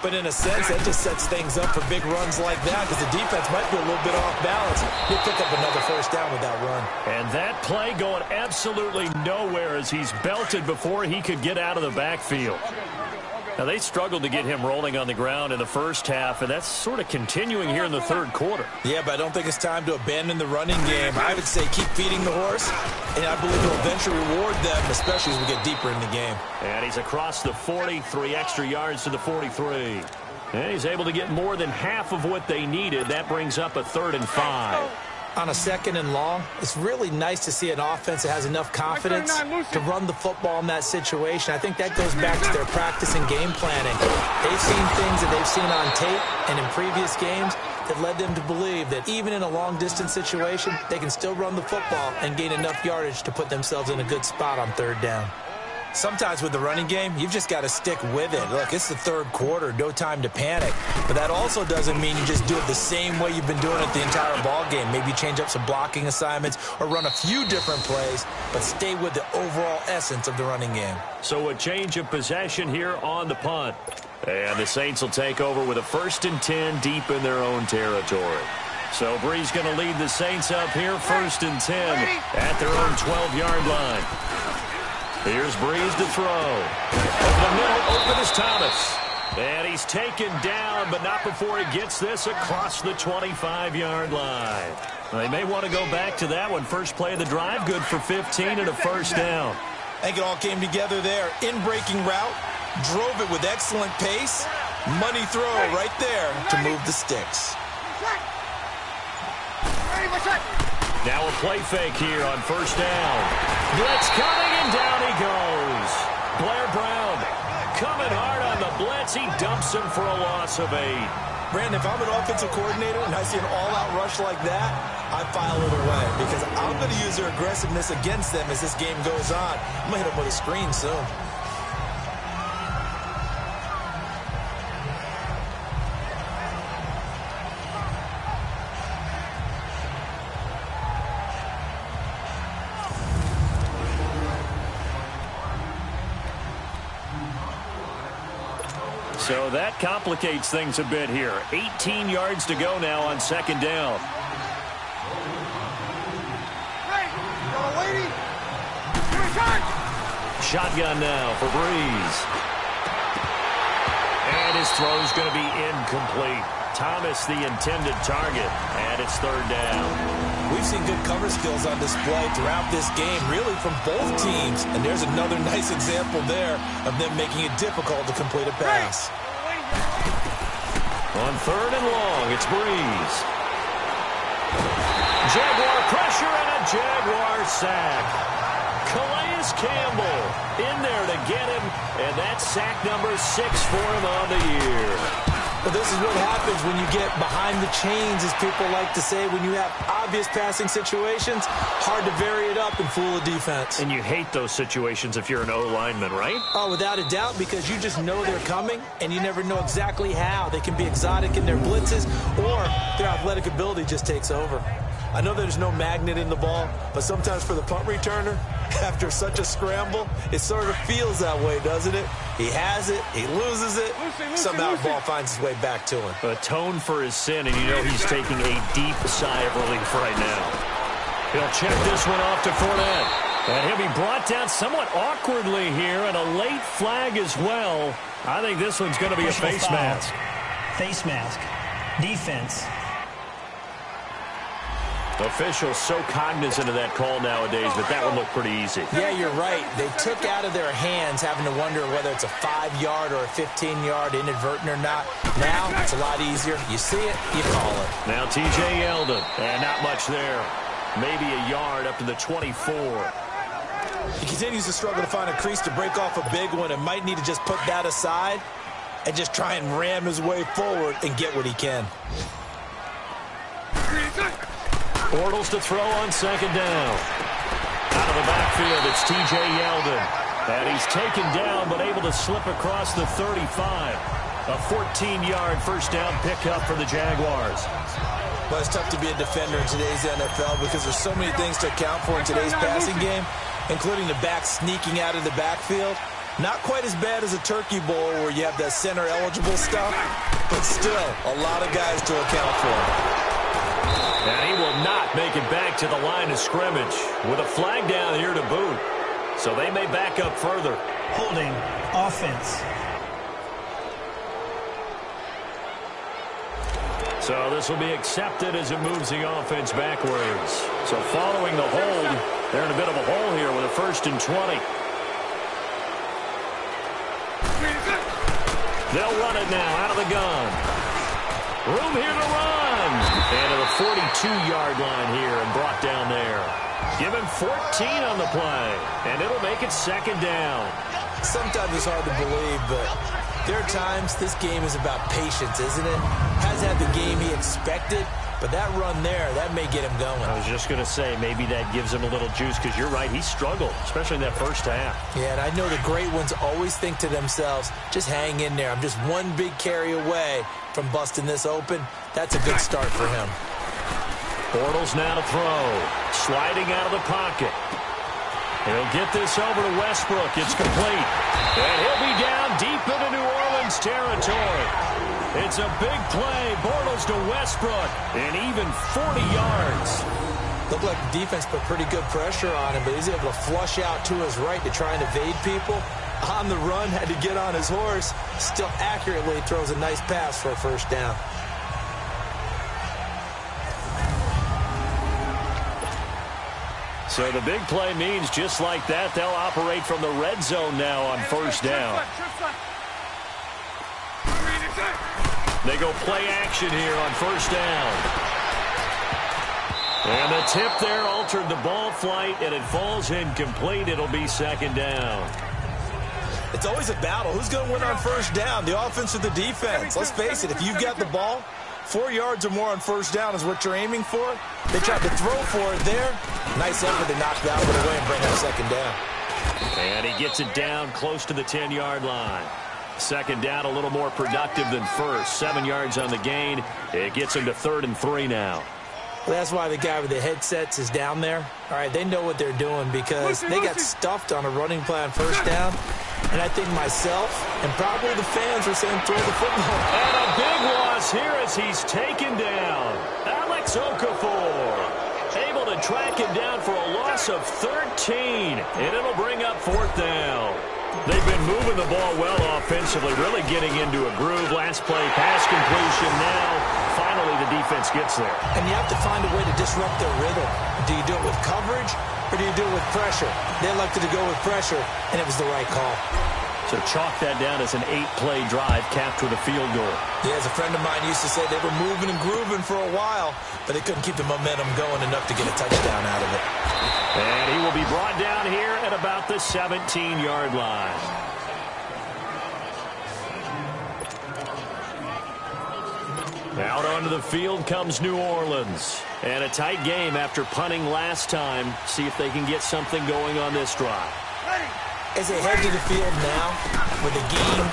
[SPEAKER 3] But in a sense, that just sets things up for big runs like that because the defense might be a little bit off balance. He'll pick up another first down with that run.
[SPEAKER 2] And that play going absolutely nowhere as he's belted before he could get out of the backfield. Now, they struggled to get him rolling on the ground in the first half, and that's sort of continuing here in the third quarter.
[SPEAKER 3] Yeah, but I don't think it's time to abandon the running game. I would say keep feeding the horse, and I believe it'll eventually reward them, especially as we get deeper in the game.
[SPEAKER 2] And he's across the 40, 3 extra yards to the 43. And he's able to get more than half of what they needed. That brings up a 3rd and 5.
[SPEAKER 3] on a 2nd and long, it's really nice to see an offense that has enough confidence to run the football in that situation. I think that goes back to their practice and game planning. They've seen things that they've seen on tape and in previous games that led them to believe that even in a long-distance situation, they can still run the football and gain enough yardage to put themselves in a good spot on 3rd down. Sometimes with the running game, you've just got to stick with it. Look, it's the 3rd quarter, no time to panic. But that also doesn't mean you just do it the same way you've been doing it the entire ball game. Maybe change up some blocking assignments or run a few different plays, but stay with the overall essence of the running game.
[SPEAKER 2] So a change of possession here on the punt. And the Saints will take over with a 1st and 10 deep in their own territory. So Bree's going to lead the Saints up here, 1st and 10 at their own 12-yard line. Here's Breeze to throw. Over the middle, open is Thomas. And he's taken down, but not before he gets this across the 25-yard line. They may want to go back to that one. First play of the drive, good for 15 and a 1st down.
[SPEAKER 3] I think it all came together there. In-breaking route, drove it with excellent pace. Money throw right there to move the sticks.
[SPEAKER 2] Now a play fake here on 1st down. Blitz coming, and down he goes. Blair Brown coming hard on the blitz. He dumps him for a loss of 8.
[SPEAKER 3] Brandon, if I'm an offensive coordinator and I see an all-out rush like that, I file it away because I'm going to use their aggressiveness against them as this game goes on. I'm going to hit them with a screen soon.
[SPEAKER 2] So that complicates things a bit here. 18 yards to go now on 2nd down. Shotgun now for Breeze. And his throw's going to be incomplete. Thomas the intended target, and it's 3rd down.
[SPEAKER 3] We've seen good cover skills on display throughout this game, really from both teams. And there's another nice example there of them making it difficult to complete a pass.
[SPEAKER 2] On 3rd and long, it's Breeze. Jaguar pressure and a Jaguar sack. Calais Campbell in there to get him, and that's sack number 6 for him on the year.
[SPEAKER 3] Well, this is what happens when you get behind the chains, as people like to say. When you have obvious passing situations, hard to vary it up and fool a defense.
[SPEAKER 2] And you hate those situations if you're an O-lineman, right?
[SPEAKER 3] Oh, without a doubt, because you just know they're coming, and you never know exactly how. They can be exotic in their blitzes, or their athletic ability just takes over. I know there's no magnet in the ball, but sometimes for the punt returner, after such a scramble, it sort of feels that way, doesn't it? He has it, he loses it, somehow the ball finds its way back to him.
[SPEAKER 2] Atone for his sin, and you know he's taking a deep sigh of relief right now. He'll check this one off to Fournette. And he'll be brought down somewhat awkwardly here, and a late flag as well. I think this one's going to be a face mask.
[SPEAKER 4] Face mask. Defense.
[SPEAKER 2] Officials so cognizant of that call nowadays, but that one looked pretty easy.
[SPEAKER 3] Yeah, you're right. They took out of their hands having to wonder whether it's a 5-yard or a 15-yard inadvertent or not. Now, it's a lot easier. You see it, you call it.
[SPEAKER 2] Now T.J. Yeldon, and not much there. Maybe a yard up to the 24.
[SPEAKER 3] He continues to struggle to find a crease to break off a big one and might need to just put that aside and just try and ram his way forward and get what he can.
[SPEAKER 2] Bortles to throw on 2nd down. Out of the backfield, it's T.J. Yeldon. And he's taken down, but able to slip across the 35. A 14-yard first down pickup for the Jaguars.
[SPEAKER 3] Well, it's tough to be a defender in today's NFL because there's so many things to account for in today's passing game, including the back sneaking out of the backfield. Not quite as bad as a turkey bowl where you have that center-eligible stuff, but still a lot of guys to account for.
[SPEAKER 2] And he will not make it back to the line of scrimmage with a flag down here to boot. So they may back up further.
[SPEAKER 4] Holding. Offense.
[SPEAKER 2] So this will be accepted as it moves the offense backwards. So following the hold, they're in a bit of a hole here with a 1st and 20. They'll run it now out of the gun. Room here to run. And to the 42-yard line here and brought down there. Give him 14 on the play, and it'll make it second down.
[SPEAKER 3] Sometimes it's hard to believe, but there are times this game is about patience, isn't it? Hasn't had the game he expected, but that run there, that may get him going.
[SPEAKER 2] I was just going to say, maybe that gives him a little juice, because you're right, he struggled, especially in that first half. Yeah, and I know the great ones always think to themselves, just hang in there. I'm just one big carry away from busting this open. That's a good start for him. Bortles now to throw. Sliding out of the pocket. He'll get this over to Westbrook. It's complete. And he'll be down deep into New Orleans territory. It's a big play. Bortles to Westbrook. And even 40 yards. Looked like the defense put pretty good pressure on him, but he's able to flush out to his right to try and evade people. On the run, had to get on his horse. Still accurately throws a nice pass for a first down. So the big play means just like that, they'll operate from the red zone now on first down. They go play action here on first down. And the tip there altered the ball flight, and it falls incomplete. It'll be second down. It's always a battle. Who's going to win on first down, the offense or the defense? Let's face it, if you've got the ball, 4 yards or more on first down is what you're aiming for. They tried to throw for it there. Nice effort to knock that one away and bring up second down. And he gets it down close to the 10-yard line. Second down a little more productive than first. 7 yards on the gain. It gets him to 3rd and 3 now. Well, that's why the guy with the headsets is down there. All right, they know what they're doing because they got stuffed on a running play on first down. And I think myself and probably the fans were saying throw the football. And a big loss here as he's taken down. Alex Okafor able to track him down for a loss of 13. And it'll bring up 4th down. They've been moving the ball well offensively, really getting into a groove. Last play, pass completion. Now, finally, the defense gets there. And you have to find a way to disrupt their rhythm. Do you do it with coverage, or do you do it with pressure? They elected to go with pressure, and it was the right call. So chalk that down as an 8-play drive capped with a field goal. Yeah, as a friend of mine used to say, they were moving and grooving for a while, but they couldn't keep the momentum going enough to get a touchdown out of it. And he will be brought down here at about the 17-yard line. Out onto the field comes New Orleans. And a tight game after punting last time. See if they can get something going on this drive. As they head to the field now, with the game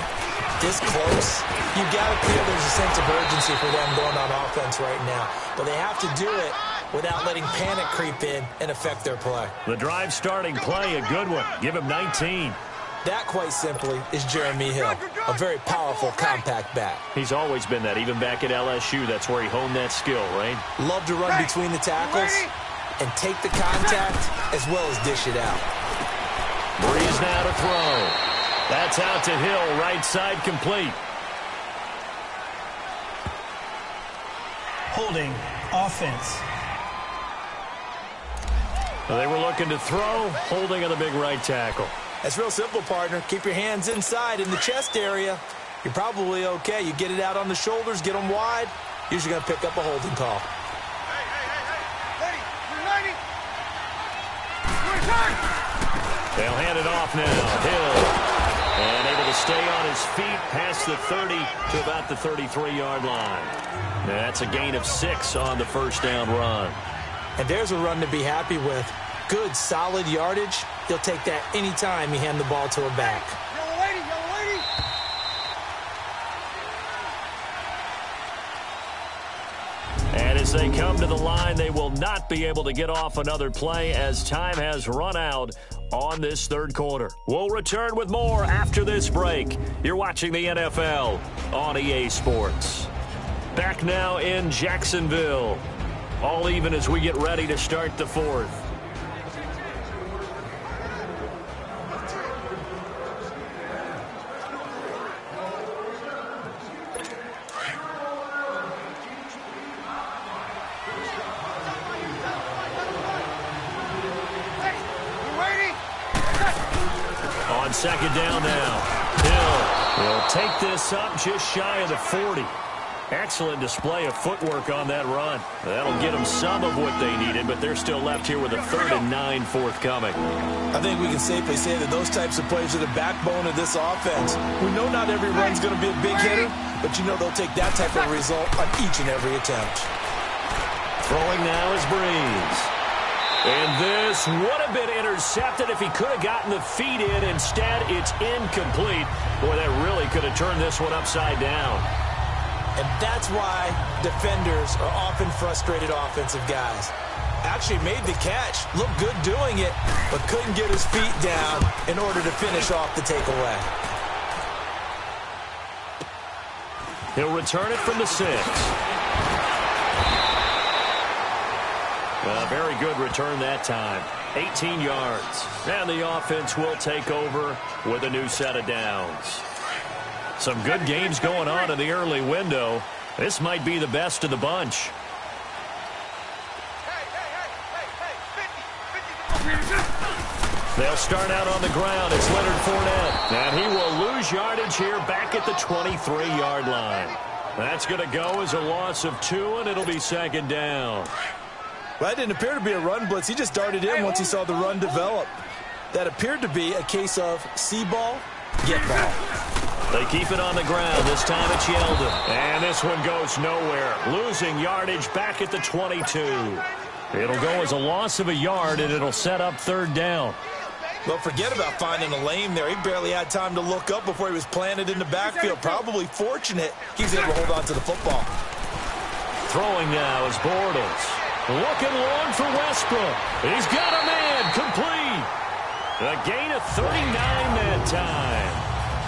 [SPEAKER 2] this close, you've got to feel there's a sense of urgency for them going on offense right now. But they have to do it without letting panic creep in and affect their play. The drive starting play, a good one. Give him 19. That, quite simply, is Jeremy Hill, a very powerful, compact back. He's always been that, even back at LSU. That's where he honed that skill, right? Love to run between the tackles and take the contact as well as dish it out. Breeze now to throw. That's out to Hill, right side complete.
[SPEAKER 4] Holding offense.
[SPEAKER 2] They were looking to throw, holding on the big right tackle.
[SPEAKER 3] That's real simple, partner. Keep your hands inside in the chest area. You're probably okay. You get it out on the shoulders, get them wide. Usually going to pick up a holding call.
[SPEAKER 2] They'll hand it off now. Hill. And able to stay on his feet past the 30 to about the 33-yard line. That's a gain of 6 on the first down run.
[SPEAKER 3] And there's a run to be happy with. Good, solid yardage. He'll take that anytime you hand the ball to a back.
[SPEAKER 6] Yellow lady, yellow lady.
[SPEAKER 2] And as they come to the line, they will not be able to get off another play as time has run out on this third quarter. We'll return with more after this break. You're watching the NFL on EA Sports. Back now in Jacksonville. All even as we get ready to start the fourth. On second down now. Hill will take this up just shy of the 40. Excellent display of footwork on that run. That'll get them some of what they needed, but they're still left here with a 3rd and 9 forthcoming.
[SPEAKER 3] I think we can safely say that those types of plays are the backbone of this offense. We know not every run's going to be a big hitter, but you know they'll take that type of result on each and every attempt.
[SPEAKER 2] Throwing now is Breeze. And this would have been intercepted if he could have gotten the feet in. Instead, it's incomplete. Boy, that really could have turned this one upside down.
[SPEAKER 3] And that's why defenders are often frustrated offensive guys. Actually made the catch, looked good doing it, but couldn't get his feet down in order to finish off the takeaway.
[SPEAKER 2] He'll return it from the 6. A very good return that time. 18 yards. And the offense will take over with a new set of downs. Some good games going on in the early window. This might be the best of the bunch. They'll start out on the ground. It's Leonard Fournette. And he will lose yardage here back at the 23-yard line. That's going to go as a loss of 2, and it'll be 2nd down.
[SPEAKER 3] Well, that didn't appear to be a run blitz. He just darted in once he saw the run develop. That appeared to be a case of see ball, get ball.
[SPEAKER 2] They keep it on the ground. This time it's Yeldon. And this one goes nowhere. Losing yardage back at the 22. It'll go as a loss of a yard, and it'll set up 3rd down.
[SPEAKER 3] Well, forget about finding a lane there. He barely had time to look up before he was planted in the backfield. Probably fortunate he was able to hold on to the football.
[SPEAKER 2] Throwing now is Bortles. Looking long for Westbrook. He's got a man complete. A gain of 39 that time.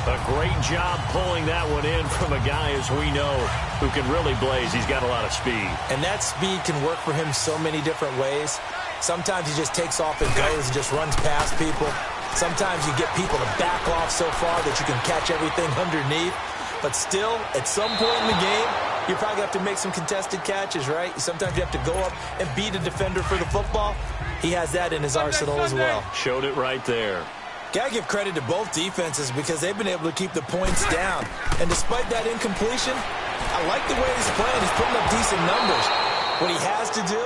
[SPEAKER 2] A great job pulling that one in from a guy, as we know, who can really blaze. He's got a lot of speed. And that speed can work for him so many different ways. Sometimes he just takes off and goes and just runs past people. Sometimes you get people to back off so far that you can catch everything underneath. But still, at some point in the game, you probably have to make some contested catches, right? Sometimes you have to go up and beat a defender for the football. He has that in his arsenal as well. Showed it right there. Got to give credit to both defenses because they've been able to keep the points down. And despite that incompletion, I like the way he's playing. He's putting up decent numbers. What he has to do,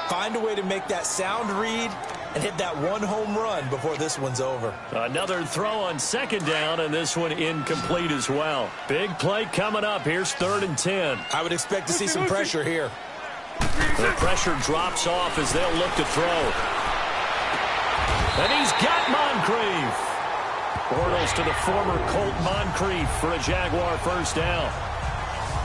[SPEAKER 2] find a way to make that sound read and hit that one home run before this one's over. Another throw on 2nd down, and this one incomplete as well. Big play coming up. Here's 3rd and 10. I would expect to see some pressure here. The pressure drops off as they'll look to throw. And he's got Moncrief. Bortles to the former Colt Moncrief for a Jaguar 1st down.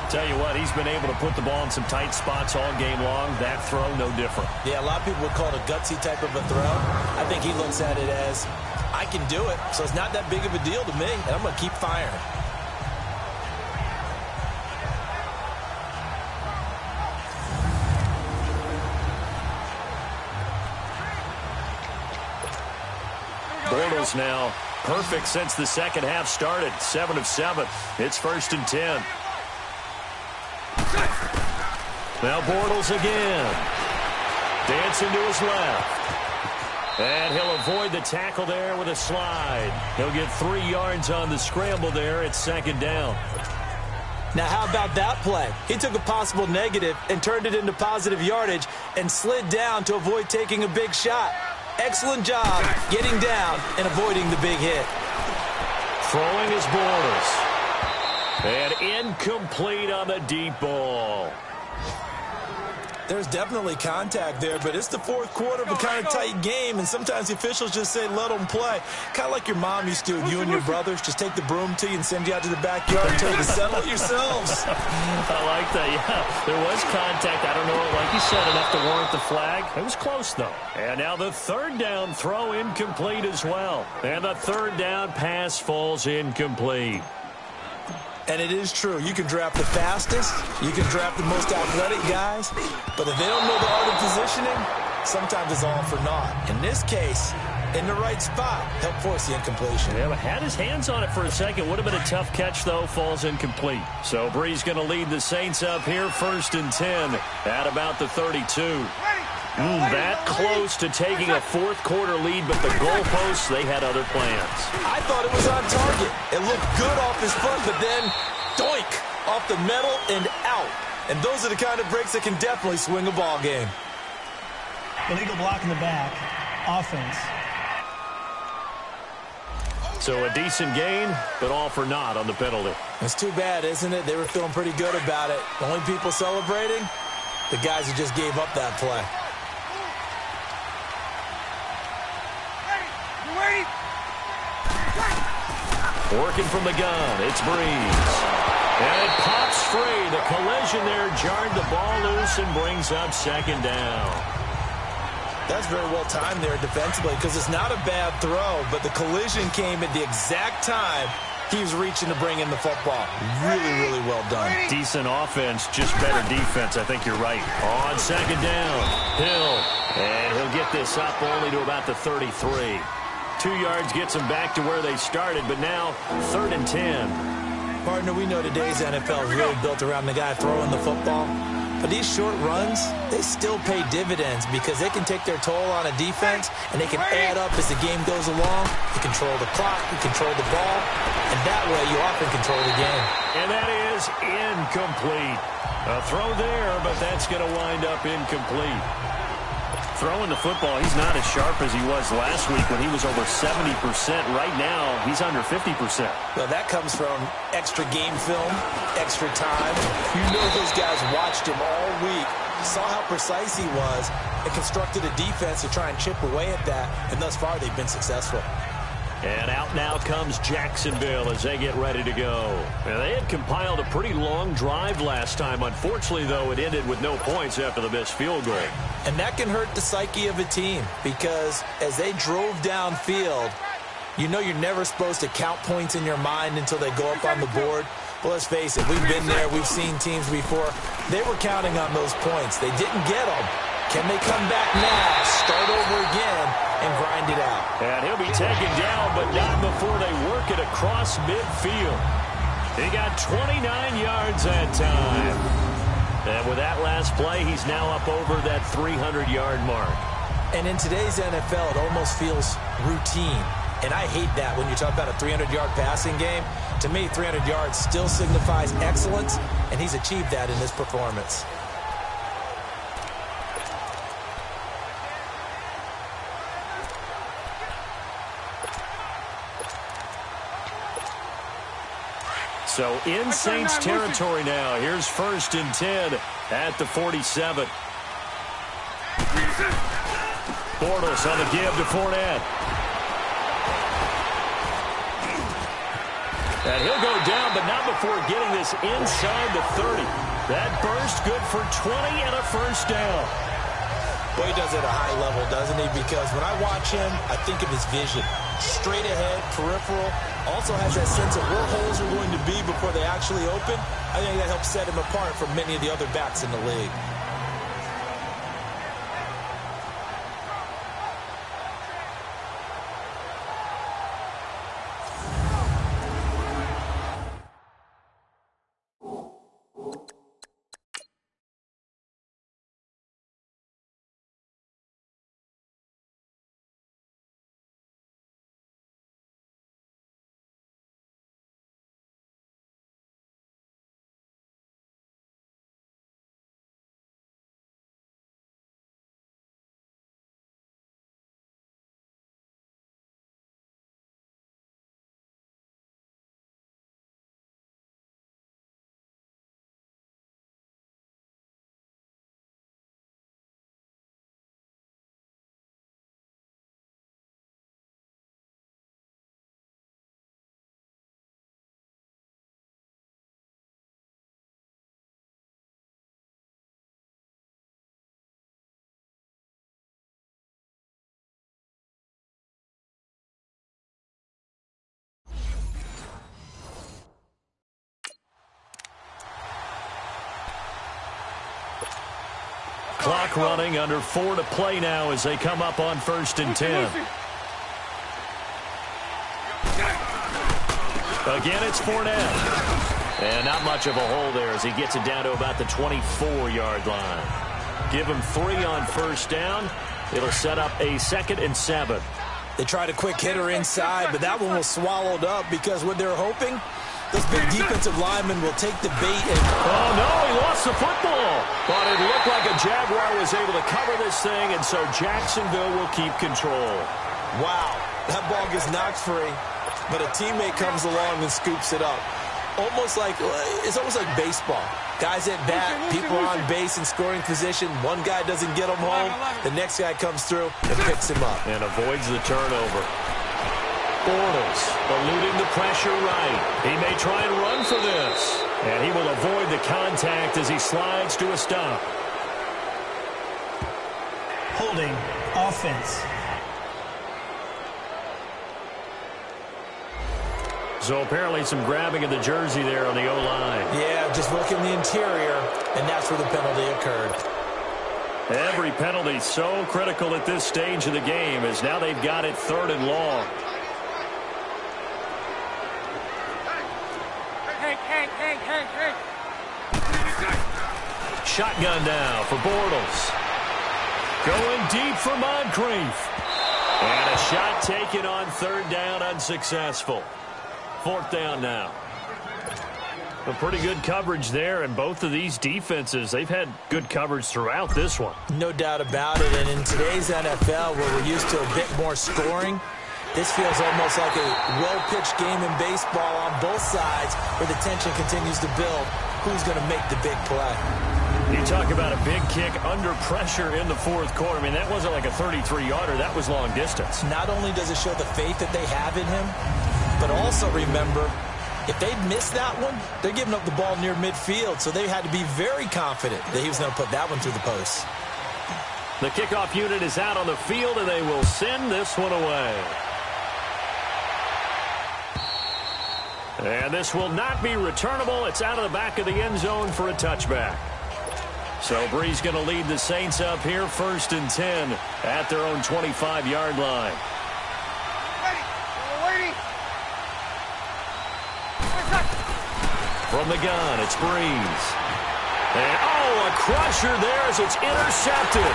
[SPEAKER 2] Tell you what, he's been able to put the ball in some tight spots all game long. That throw, no different. Yeah, a lot of people would call it a gutsy type of a throw. I think he looks at it as, I can do it, so it's not that big of a deal to me, and I'm going to keep firing. Bortles now perfect since the 2nd half started. 7 of 7. It's 1st and 10. Now Bortles again. Dancing to his left. And he'll avoid the tackle there with a slide. He'll get 3 yards on the scramble there. It's 2nd down. Now how about that play? He took a possible negative and turned it into positive yardage and slid down to avoid taking a big shot. Excellent job getting down and avoiding the big hit. Throwing is Bortles. And incomplete on the deep ball. There's definitely contact there, but it's the 4th quarter of a kind of tight game, and sometimes the officials just say, let them play. Kind of like your mom used to, you and your brothers, just take the broom to you and send you out to the backyard and tell you to settle it yourselves. I like that, yeah. There was contact. I don't know, like you said, enough to warrant the flag. It was close, though. And now the 3rd down throw incomplete as well. And the 3rd down pass falls incomplete. And it is true. You can draft the fastest. You can draft the most athletic guys. But if they don't know the art of positioning, sometimes it's all for naught. In this case, in the right spot, helped force the incompletion. Yeah, but had his hands on it for a second. Would have been a tough catch, though. Falls incomplete. So Breeze going to lead the Saints up here. 1st and 10 at about the 32. That close to taking a 4th quarter lead, but the goalposts, they had other plans. I thought it was on target. It looked good off his foot, but then, doink,
[SPEAKER 3] off the metal and out. And those are the kind of breaks that can definitely swing a ball game.
[SPEAKER 4] Illegal block in the back. Offense.
[SPEAKER 2] So a decent gain, but all for naught on the penalty.
[SPEAKER 3] It's too bad, isn't it? They were feeling pretty good about it. The only people celebrating, the guys who just gave up that play.
[SPEAKER 2] Working from the gun, it's Breeze. And it pops free. The collision there jarred the ball loose and brings up second down.
[SPEAKER 3] That's very well timed there defensively because it's not a bad throw, but the collision came at the exact time he was reaching to bring in the football. Really, really well done.
[SPEAKER 2] Decent offense, just better defense. I think you're right. On second down, Hill. And he'll get this up only to about the 33. 2 yards gets them back to where they started, but now 3rd and 10.
[SPEAKER 3] Partner, we know today's NFL is really built around the guy throwing the football. But these short runs, they still pay dividends because they can take their toll on a defense and they can add up as the game goes along. You control the clock, you control the ball, and that way you often control the game.
[SPEAKER 2] And that is incomplete. A throw there, but that's going to wind up incomplete. Throwing the football, he's not as sharp as he was last week when he was over 70%. Right now, he's under 50%.
[SPEAKER 3] Well, that comes from extra game film, extra time. You know those guys watched him all week, saw how precise he was, and constructed a defense to try and chip away at that, and thus far they've been successful.
[SPEAKER 2] And out now comes Jacksonville as they get ready to go. Now, they had compiled a pretty long drive last time. Unfortunately, though, it ended with no points after the missed field goal.
[SPEAKER 3] And that can hurt the psyche of a team because as they drove downfield, you know you're never supposed to count points in your mind until they go up on the board. Well, let's face it, we've been there. We've seen teams before. They were counting on those points. They didn't get them. Can they come back now, start over again, and grind it out?
[SPEAKER 2] And he'll be taken down, but not before they work it across midfield. He got 29 yards that time. And with that last play, he's now up over that 300-yard mark.
[SPEAKER 3] And in today's NFL, it almost feels routine. And I hate that when you talk about a 300-yard passing game. To me, 300 yards still signifies excellence, and he's achieved that in this performance.
[SPEAKER 2] So in Saints territory now. Here's 1st and 10 at the 47. Bortles on the give to Fournette. And he'll go down, but not before getting this inside the 30. That burst good for 20 and a first down.
[SPEAKER 3] Boy, he does it at a high level, doesn't he? Because when I watch him, I think of his vision. Straight ahead, peripheral. Also has that sense of where holes are going to be before they actually open. I think that helps set him apart from many of the other backs in the league.
[SPEAKER 2] Clock running, under 4 to play now as they come up on 1st and 10. Again, it's Fournette. And not much of a hole there as he gets it down to about the 24-yard line. Give him 3 on first down. It'll set up a 2nd and 7.
[SPEAKER 3] They tried a quick hitter inside, but that one was swallowed up because what they're hoping, Those big defensive linemen will take the bait and...
[SPEAKER 2] Oh, no, he lost the football. But it looked like a Jaguar was able to cover this thing, and so Jacksonville will keep control.
[SPEAKER 3] Wow, that ball gets knocked free, but a teammate comes along and scoops it up. It's almost like baseball. Guys at bat, people are on base in scoring position. One guy doesn't get him home. The next guy comes through and picks him up.
[SPEAKER 2] And avoids the turnover. Bortles eluding the pressure right. He may try and run for this. And he will avoid the contact as he slides to a stop.
[SPEAKER 4] Holding offense.
[SPEAKER 2] So apparently some grabbing of the jersey there on the O-line.
[SPEAKER 3] Yeah, just working the interior, and that's where the penalty occurred.
[SPEAKER 2] Every penalty so critical at this stage of the game as now they've got it 3rd and long.
[SPEAKER 6] Hey.
[SPEAKER 2] Shotgun now for Bortles. Going deep for Moncrief. And a shot taken on 3rd down, unsuccessful. 4th down now. A pretty good coverage there, and both of these defenses, they've had good coverage throughout this one.
[SPEAKER 3] No doubt about it, and in today's NFL, where we're used to a bit more scoring, this feels almost like a well-pitched game in baseball on both sides, where the tension continues to build. Who's going to make the big play?
[SPEAKER 2] You talk about a big kick under pressure in the 4th quarter. I mean, that wasn't like a 33-yarder. That was long distance.
[SPEAKER 3] Not only does it show the faith that they have in him, but also remember, if they miss that one, they're giving up the ball near midfield, so they had to be very confident that he was going to put that one through the post.
[SPEAKER 2] The kickoff unit is out on the field, and they will send this one away. And this will not be returnable. It's out of the back of the end zone for a touchback. So Bree's going to lead the Saints up here 1st and 10 at their own 25-yard line. From the gun, it's Breeze. And, a crusher there as it's intercepted.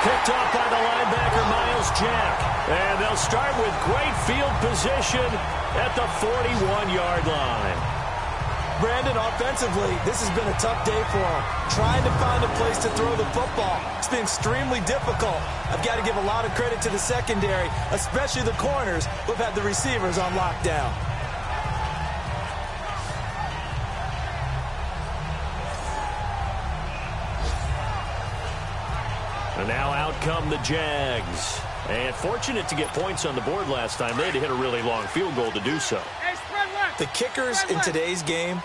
[SPEAKER 2] Picked off by the linebacker, Miles Jack. And they'll start with great field position at the 41-yard line.
[SPEAKER 3] Brandon, offensively, this has been a tough day for him. Trying to find a place to throw the football. It's been extremely difficult. I've got to give a lot of credit to the secondary, especially the corners who've had the receivers on lockdown.
[SPEAKER 2] And now out come the Jags. And fortunate to get points on the board last time. They had to hit a really long field goal to do so.
[SPEAKER 3] The kickers in today's game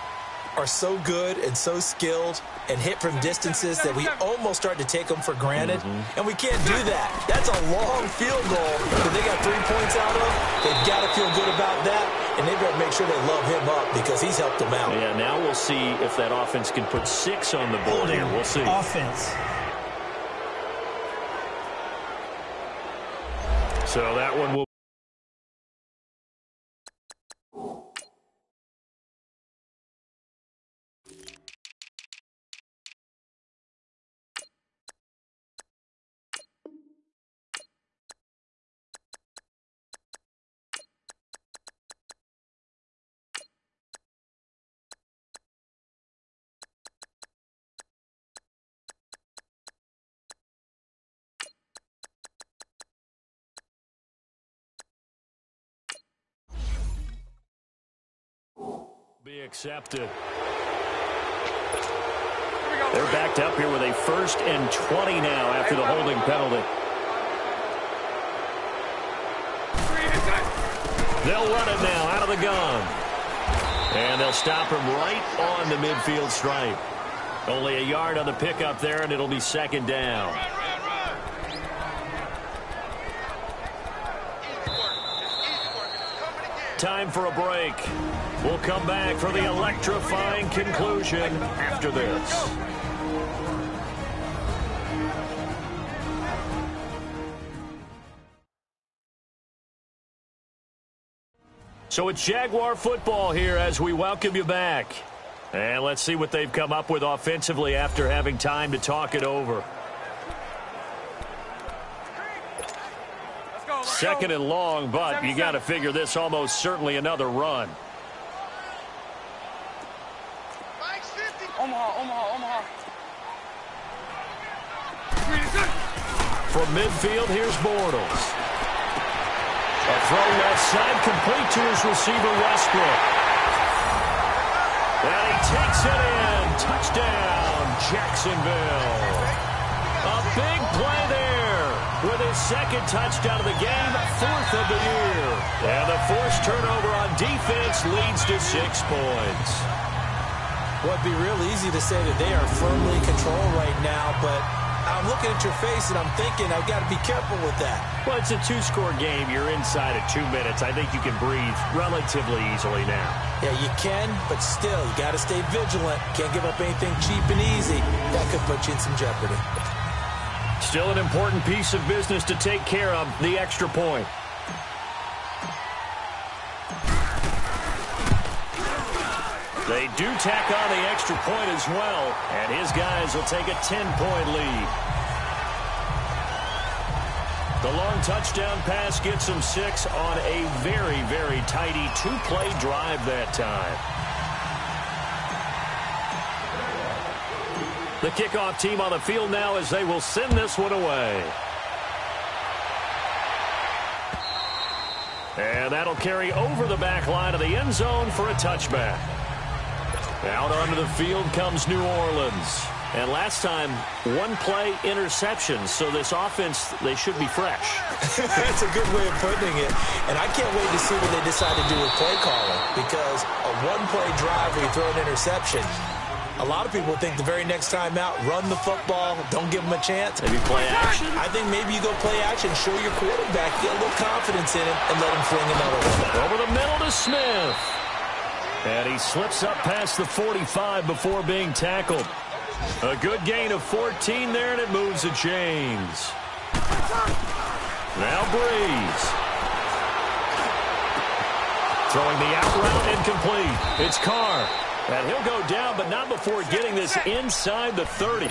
[SPEAKER 3] are so good and so skilled and hit from distances that we almost start to take them for granted. And we can't do that. That's a long field goal that they got 3 points out of. They've got to feel good about that, and they've got to make sure they love him up because he's helped them out.
[SPEAKER 2] Yeah, now we'll see if that offense can put 6 on the board here. We'll see.
[SPEAKER 4] Offense.
[SPEAKER 2] So that one will. Be accepted. They're backed up here with a 1st and 20 now after the holding penalty. They'll run it now out of the gun. And they'll stop him right on the midfield stripe. Only a yard on the pickup there, and it'll be 2nd down. Time for a break. We'll come back for the electrifying conclusion after this. So it's Jaguar football here as we welcome you back. And let's see what they've come up with offensively after having time to talk it over. 2nd and long, but you got to figure this almost certainly another run. From midfield, here's Bortles. A throw left side, complete to his receiver, Westbrook. And he takes it in. Touchdown, Jacksonville. A big play there with his second touchdown of the game, fourth of the year. And the forced turnover on defense leads to 6 points.
[SPEAKER 3] Well, it'd be real easy to say that they are firmly in control right now, but I'm looking at your face and I'm thinking I've got to be careful with that.
[SPEAKER 2] Well, it's a 2-score game. You're inside of 2 minutes. I think you can breathe relatively easily now.
[SPEAKER 3] Yeah, you can, but still, you got to stay vigilant. Can't give up anything cheap and easy. That could put you in some jeopardy.
[SPEAKER 2] Still an important piece of business to take care of, the extra point. They do tack on the extra point as well, and his guys will take a 10-point lead. The long touchdown pass gets him 6 on a very, very tidy 2-play drive that time. The kickoff team on the field now as they will send this one away. And that'll carry over the back line of the end zone for a touchback. Out onto the field comes New Orleans. And last time, 1-play interception. So this offense, they should be fresh.
[SPEAKER 3] That's a good way of putting it. And I can't wait to see what they decide to do with play calling. Because a 1-play drive where you throw an interception, a lot of people think the very next time out, run the football, don't give them a chance.
[SPEAKER 2] Maybe play action?
[SPEAKER 3] I think maybe you go play action, show your quarterback, get a little confidence in him, and let him fling another one.
[SPEAKER 2] Over the middle to Smith. And he slips up past the 45 before being tackled. A good gain of 14 there, and it moves the chains. Now Breeze. Throwing the out route incomplete. It's Carr. And he'll go down, but not before getting this inside the 30.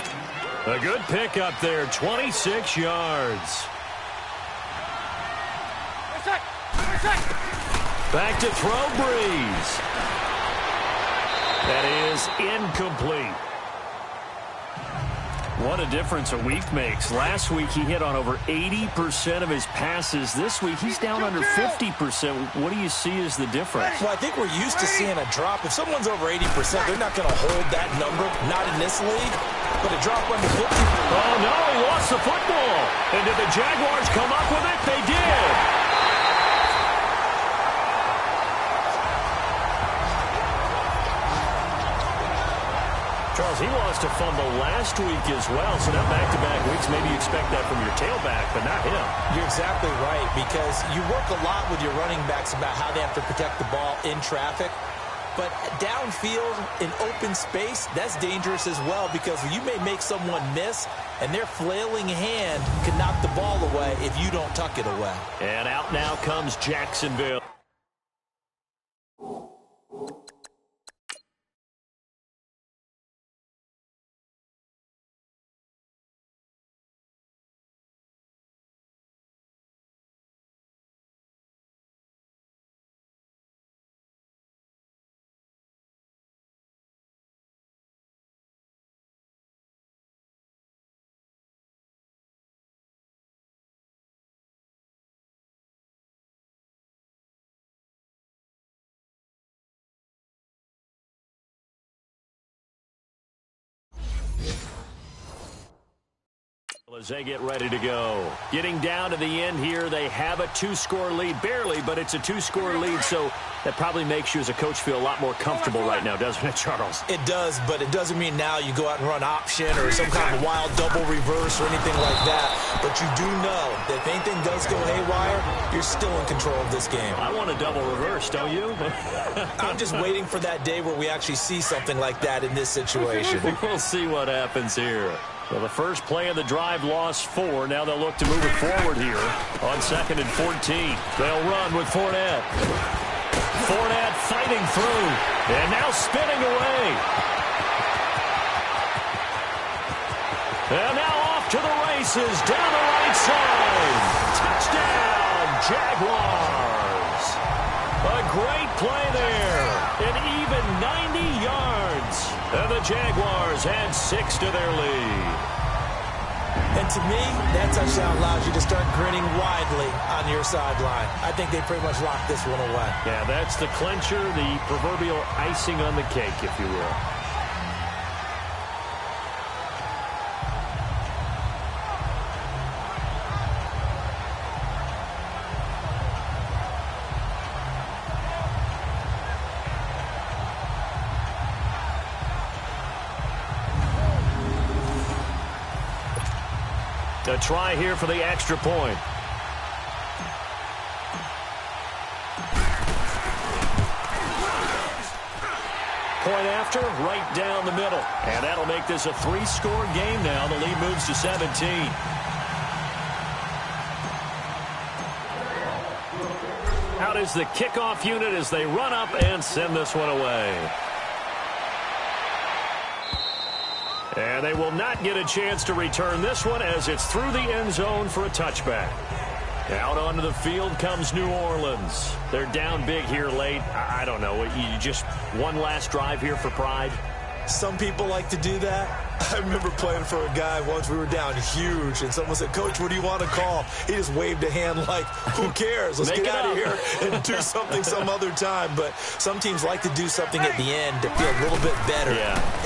[SPEAKER 2] A good pickup there, 26 yards. Back to throw, Breeze. That is incomplete. What a difference a week makes. Last week he hit on over 80% of his passes. This week he's down under 50%. What do you see as the difference?
[SPEAKER 3] Well, I think we're used to seeing a drop. If someone's over 80%, they're not going to hold that number. Not in this league. But a drop under 50.
[SPEAKER 2] Oh, no, he lost the football. And did the Jaguars come up with it? They did. Charles, he lost a fumble last week as well, so now back-to-back weeks, maybe you expect that from your tailback, but not him.
[SPEAKER 3] You're exactly right, because you work a lot with your running backs about how they have to protect the ball in traffic, but downfield, in open space, that's dangerous as well, because you may make someone miss, and their flailing hand can knock the ball away if you don't tuck it away.
[SPEAKER 2] And out now comes Jacksonville. As they get ready to go. Getting down to the end here, they have a 2-score lead. Barely, but it's a 2-score lead, so that probably makes you as a coach feel a lot more comfortable right now, doesn't it, Charles?
[SPEAKER 3] It does, but it doesn't mean now you go out and run option or some kind of wild double reverse or anything like that. But you do know that if anything does go haywire, you're still in control of this game.
[SPEAKER 2] I want a double reverse, don't you?
[SPEAKER 3] I'm just waiting for that day where we actually see something like that in this situation.
[SPEAKER 2] We'll see what happens here. Well, the first play of the drive lost 4. Now they'll look to move it forward here on 2nd and 14. They'll run with Fournette. Fournette fighting through. And now spinning away. And now off to the races down the right side. Touchdown, Jaguars. A great play there. An even 90 yards. And the Jaguars add 6 to their lead.
[SPEAKER 3] And to me, that touchdown allows you to start grinning widely on your sideline. I think they pretty much locked this one away.
[SPEAKER 2] Yeah, that's the clincher, the proverbial icing on the cake, if you will. A try here for the extra point. Point after, right down the middle. And that'll make this a 3-score game now. The lead moves to 17. Out is the kickoff unit as they run up and send this one away. And they will not get a chance to return this one as it's through the end zone for a touchback. Out onto the field comes New Orleans. They're down big here late. I don't know. You just one last drive here for pride?
[SPEAKER 3] Some people like to do that. I remember playing for a guy once. We were down huge, and someone said, "Coach, what do you want to call?" He just waved a hand like, "Who cares? Let's get out of here and do something some other time." But some teams like to do something at the end to feel a little bit better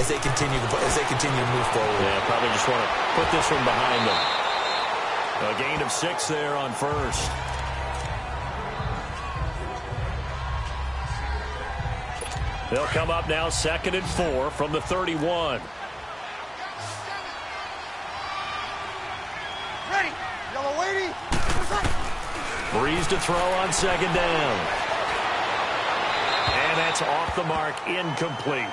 [SPEAKER 3] as they continue to move forward.
[SPEAKER 2] Yeah, probably just want to put this one behind them. A gain of 6 there on first. They'll come up now 2nd and 4 from the 31.
[SPEAKER 6] Ready. Yellow lady.
[SPEAKER 2] Breeze to throw on 2nd down. And that's off the mark, incomplete.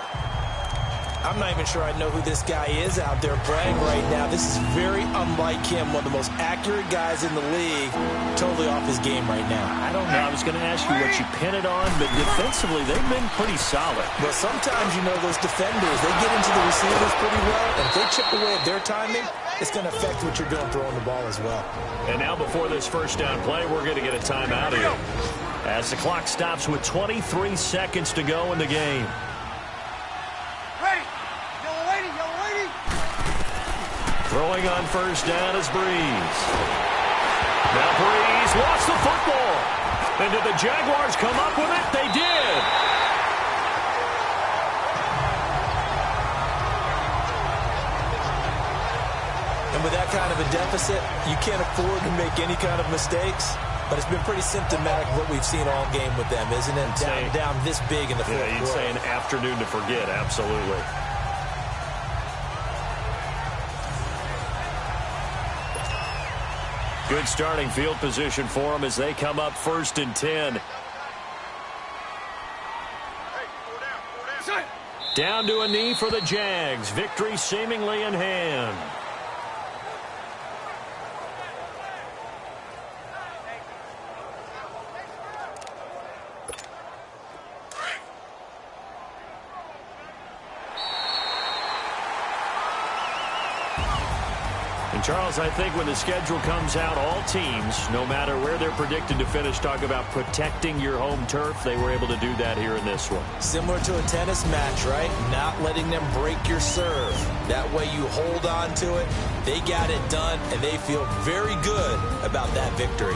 [SPEAKER 3] I'm not even sure I know who this guy is out there playing right now. This is very unlike him, one of the most accurate guys in the league, totally off his game right now.
[SPEAKER 2] I don't know. I was going to ask you what you pin it on, but defensively, they've been pretty solid.
[SPEAKER 3] But sometimes, you know, those defenders, they get into the receivers pretty well, and if they chip away at their timing, it's going to affect what you're doing throwing the ball as well.
[SPEAKER 2] And now before this first down play, we're going to get a timeout here as the clock stops with 23 seconds to go in the game. Throwing on first down is Breeze. Now Breeze lost the football. And did the Jaguars come up with it? They did.
[SPEAKER 3] And with that kind of a deficit, you can't afford to make any kind of mistakes. But it's been pretty symptomatic of what we've seen all game with them, isn't it? Down this big in the fourth quarter.
[SPEAKER 2] Yeah, you'd say an afternoon to forget, absolutely. Good starting field position for them as they come up 1st and 10. Down to a knee for the Jags. Victory seemingly in hand. And Charles, I think when the schedule comes out, all teams, no matter where they're predicted to finish, talk about protecting your home turf. They were able to do that here in this one.
[SPEAKER 3] Similar to a tennis match, right? Not letting them break your serve. That way you hold on to it. They got it done, and they feel very good about that victory.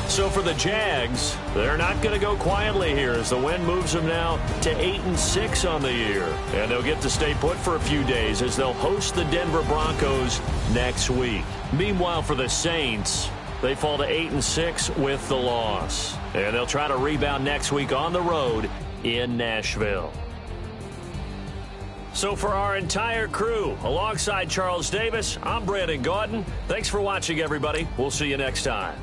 [SPEAKER 2] So for the Jags, they're not going to go quietly here as the win moves them now to 8-6 on the year. And they'll get to stay put for a few days as they'll host the Denver Broncos next week. Meanwhile, for the Saints, they fall to 8-6 with the loss. And they'll try to rebound next week on the road in Nashville. So for our entire crew, alongside Charles Davis, I'm Brandon Gaudin. Thanks for watching, everybody. We'll see you next time.